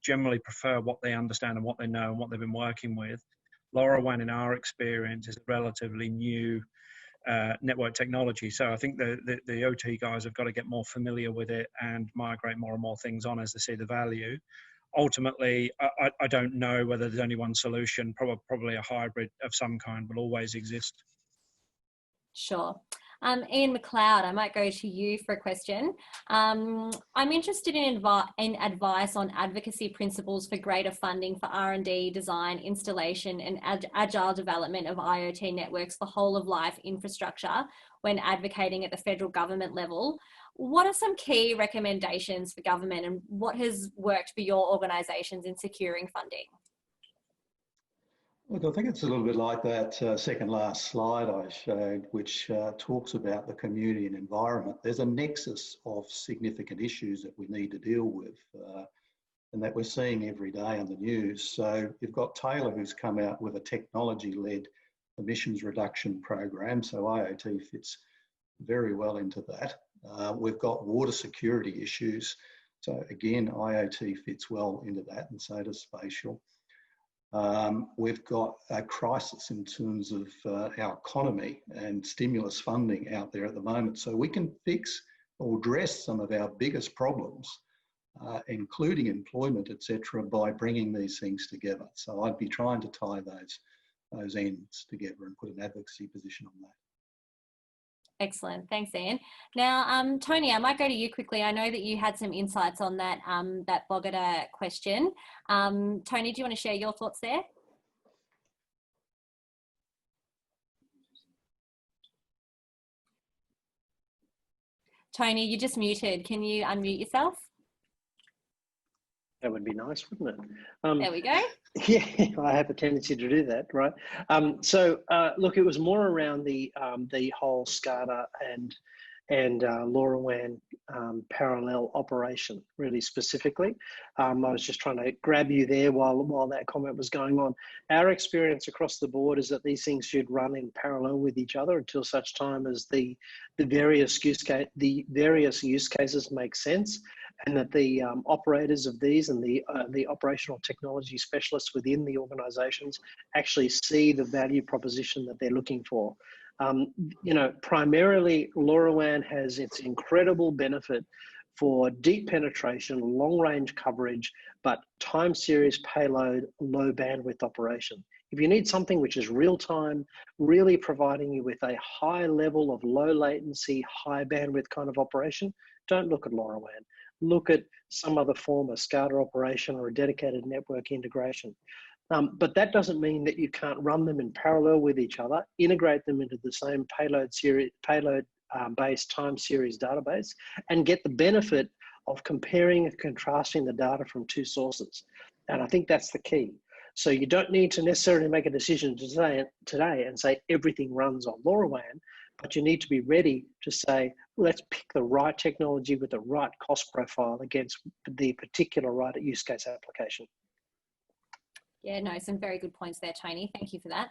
Generally prefer what they understand and what they know and what they've been working with. LoRaWAN, in our experience, is a relatively new network technology. So I think the OT guys have got to get more familiar with it and migrate more and more things on as they see the value. Ultimately, I don't know whether there's only one solution. Probably a hybrid of some kind will always exist. Sure. Ian McLeod, I might go to you for a question. I'm interested in advice on advocacy principles for greater funding for R&D, design, installation and agile development of IoT networks for whole of life infrastructure when advocating at the federal government level. What are some key recommendations for government and what has worked for your organisations in securing funding? Look, I think it's a little bit like that second last slide I showed, which talks about the community and environment. There's a nexus of significant issues that we need to deal with and that we're seeing every day on the news. So you've got Taylor, who's come out with a technology-led emissions reduction program. So IoT fits very well into that. We've got water security issues. So again, IoT fits well into that, and so does spatial. We've got a crisis in terms of our economy and stimulus funding out there at the moment. So we can fix or address some of our biggest problems, including employment, etc., by bringing these things together. So I'd be trying to tie those ends together and put an advocacy position on that. Excellent. Thanks, Ian. Now, Tony, I might go to you quickly. I know that you had some insights on that, that Bogota question. Tony, do you want to share your thoughts there? Tony, you're just muted. Can you unmute yourself? That would be nice, wouldn't it? There we go. Yeah, I have a tendency to do that, right? Look, it was more around the whole SCADA and LoRaWAN parallel operation, really specifically. I was just trying to grab you there while that comment was going on. Our experience across the board is that these things should run in parallel with each other until such time as the various use cases make sense, and that the operators of these and the operational technology specialists within the organizations actually see the value proposition that they're looking for. You know, primarily LoRaWAN has its incredible benefit for deep penetration, long range coverage, but time series payload, low bandwidth operation. If you need something which is real time, really providing you with a high level of low latency, high bandwidth kind of operation, don't look at LoRaWAN. Look at some other form of SCADA operation or a dedicated network integration. But that doesn't mean that you can't run them in parallel with each other, integrate them into the same payload-based time series database, and get the benefit of comparing and contrasting the data from two sources. And I think that's the key. So you don't need to necessarily make a decision today and say everything runs on LoRaWAN, but you need to be ready to say, let's pick the right technology with the right cost profile against the particular right use case application. Yeah, no, some very good points there, Tony. Thank you for that.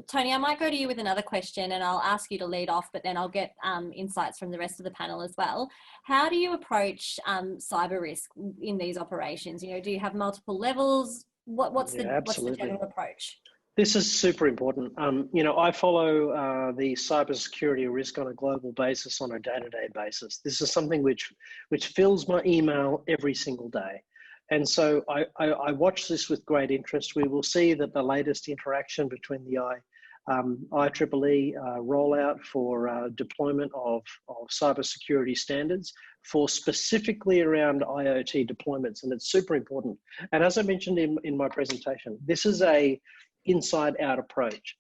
Tony, I might go to you with another question and I'll ask you to lead off, but then I'll get insights from the rest of the panel as well. How do you approach cyber risk in these operations? You know, do you have multiple levels? What's the general approach? This is super important. You know, I follow the cybersecurity risk on a global basis on a day-to-day basis. This is something which fills my email every single day. And so I watch this with great interest. We will see that the latest interaction between the IEEE rollout for deployment of cybersecurity standards for specifically around IoT deployments, and it's super important. And as I mentioned in my presentation, this is a inside-out approach.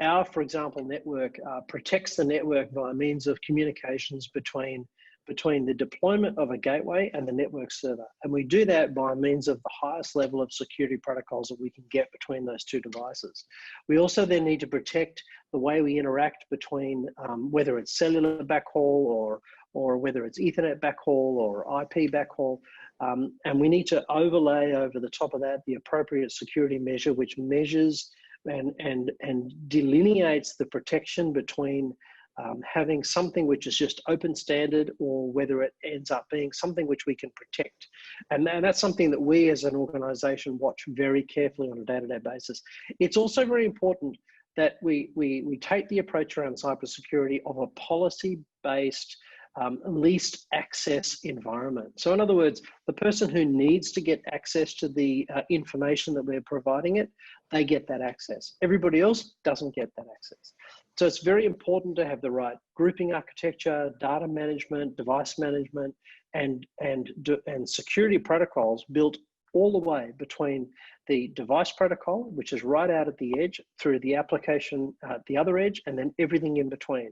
Our, for example, network protects the network by means of communications between the deployment of a gateway and the network server. And we do that by means of the highest level of security protocols that we can get between those two devices. We also then need to protect the way we interact between whether it's cellular backhaul or whether it's Ethernet backhaul or IP backhaul. And we need to overlay over the top of that the appropriate security measure, which measures and delineates the protection between having something which is just open standard or whether it ends up being something which we can protect. And that's something that we as an organization watch very carefully on a day-to-day basis. It's also very important that we take the approach around cybersecurity of a policy-based least access environment. So in other words, the person who needs to get access to the information that we're providing it, they get that access. Everybody else doesn't get that access. So it's very important to have the right grouping architecture, data management, device management, and security protocols built all the way between the device protocol, which is right out at the edge, through the application at the other edge, and then everything in between.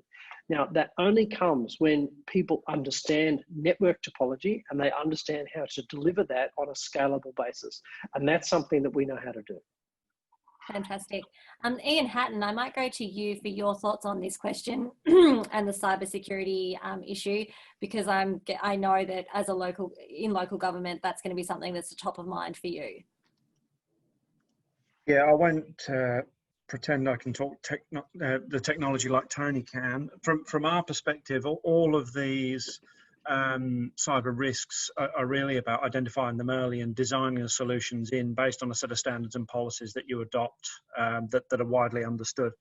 Now, that only comes when people understand network topology and they understand how to deliver that on a scalable basis. And that's something that we know how to do. Fantastic. Ian Hatton, I might go to you for your thoughts on this question and the cybersecurity issue, because I know that as a local government, that's going to be something that's top of mind for you. Yeah, I won't pretend I can talk the technology like Tony can. From our perspective, all of these cyber risks are really about identifying them early and designing the solutions based on a set of standards and policies that you adopt that are widely understood.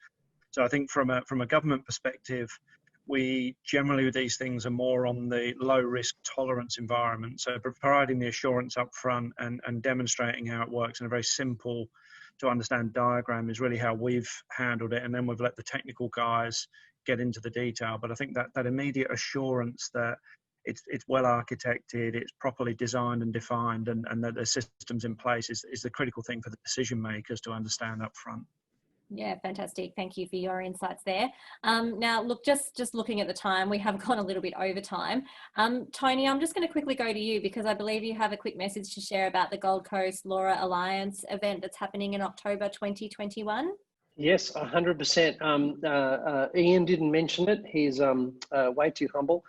So I think from a government perspective, we generally with these things are more on the low risk tolerance environment. So providing the assurance up front and demonstrating how it works in a very simple to understand diagram is really how we've handled it. And then we've let the technical guys get into the detail. But I think that immediate assurance that it's well architected, it's properly designed and defined, and that the systems in place is the critical thing for the decision makers to understand up front. Yeah, fantastic. Thank you for your insights there. Now, look, just looking at the time, we have gone a little bit over time. Tony, I'm just going to quickly go to you because I believe you have a quick message to share about the Gold Coast LoRa Alliance event that's happening in October 2021. Yes, 100%. Ian didn't mention it. He's way too humble.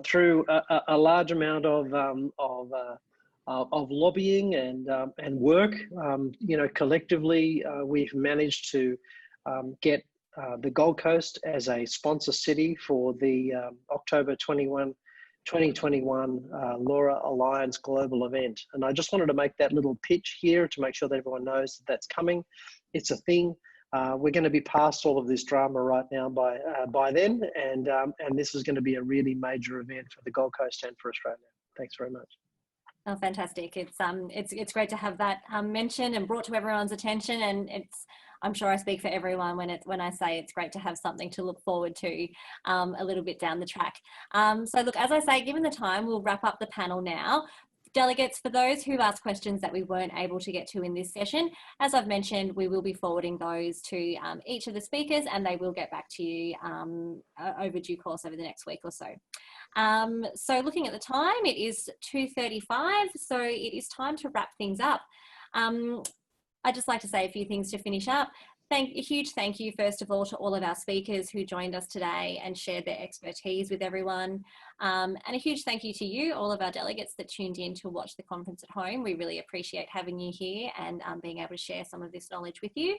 Through a large amount of lobbying and work, collectively, we've managed to get the Gold Coast as a sponsor city for the October 2021 LoRa Alliance global event. And I just wanted to make that little pitch here to make sure that everyone knows that that's coming. It's a thing. We're going to be past all of this drama right now by then, and this is going to be a really major event for the Gold Coast and for Australia. Thanks very much. Oh, fantastic! It's great to have that mentioned and brought to everyone's attention, and I'm sure I speak for everyone when I say it's great to have something to look forward to a little bit down the track. So look, as I say, given the time, we'll wrap up the panel now. Delegates, for those who asked questions that we weren't able to get to in this session, as I've mentioned, we will be forwarding those to each of the speakers, and they will get back to you over due course over the next week or so. So looking at the time, it is 2:35, so it is time to wrap things up. I'd just like to say a few things to finish up. A huge thank you, first of all, to all of our speakers who joined us today and shared their expertise with everyone. And a huge thank you to you, all of our delegates that tuned in to watch the conference at home. We really appreciate having you here and being able to share some of this knowledge with you.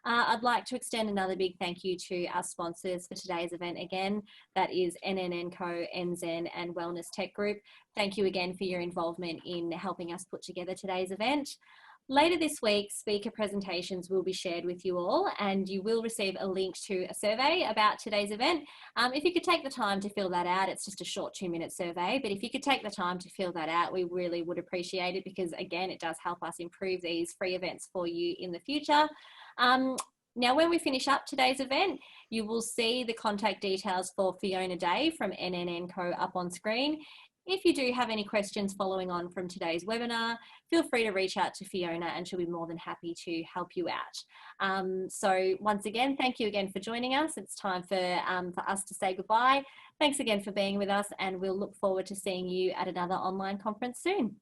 I'd like to extend another big thank you to our sponsors for today's event again. That is NNNCo, Enzen and Wellness Tech Group. Thank you again for your involvement in helping us put together today's event. Later this week, speaker presentations will be shared with you all, and you will receive a link to a survey about today's event. If you could take the time to fill that out, it's just a short 2-minute survey, but if you could take the time to fill that out, we really would appreciate it because, again, it does help us improve these free events for you in the future. Now, when we finish up today's event, you will see the contact details for Fiona Day from NNNCo up on screen. If you do have any questions following on from today's webinar, feel free to reach out to Fiona and she'll be more than happy to help you out. So once again, thank you again for joining us. It's time for us to say goodbye. Thanks again for being with us, and we'll look forward to seeing you at another online conference soon.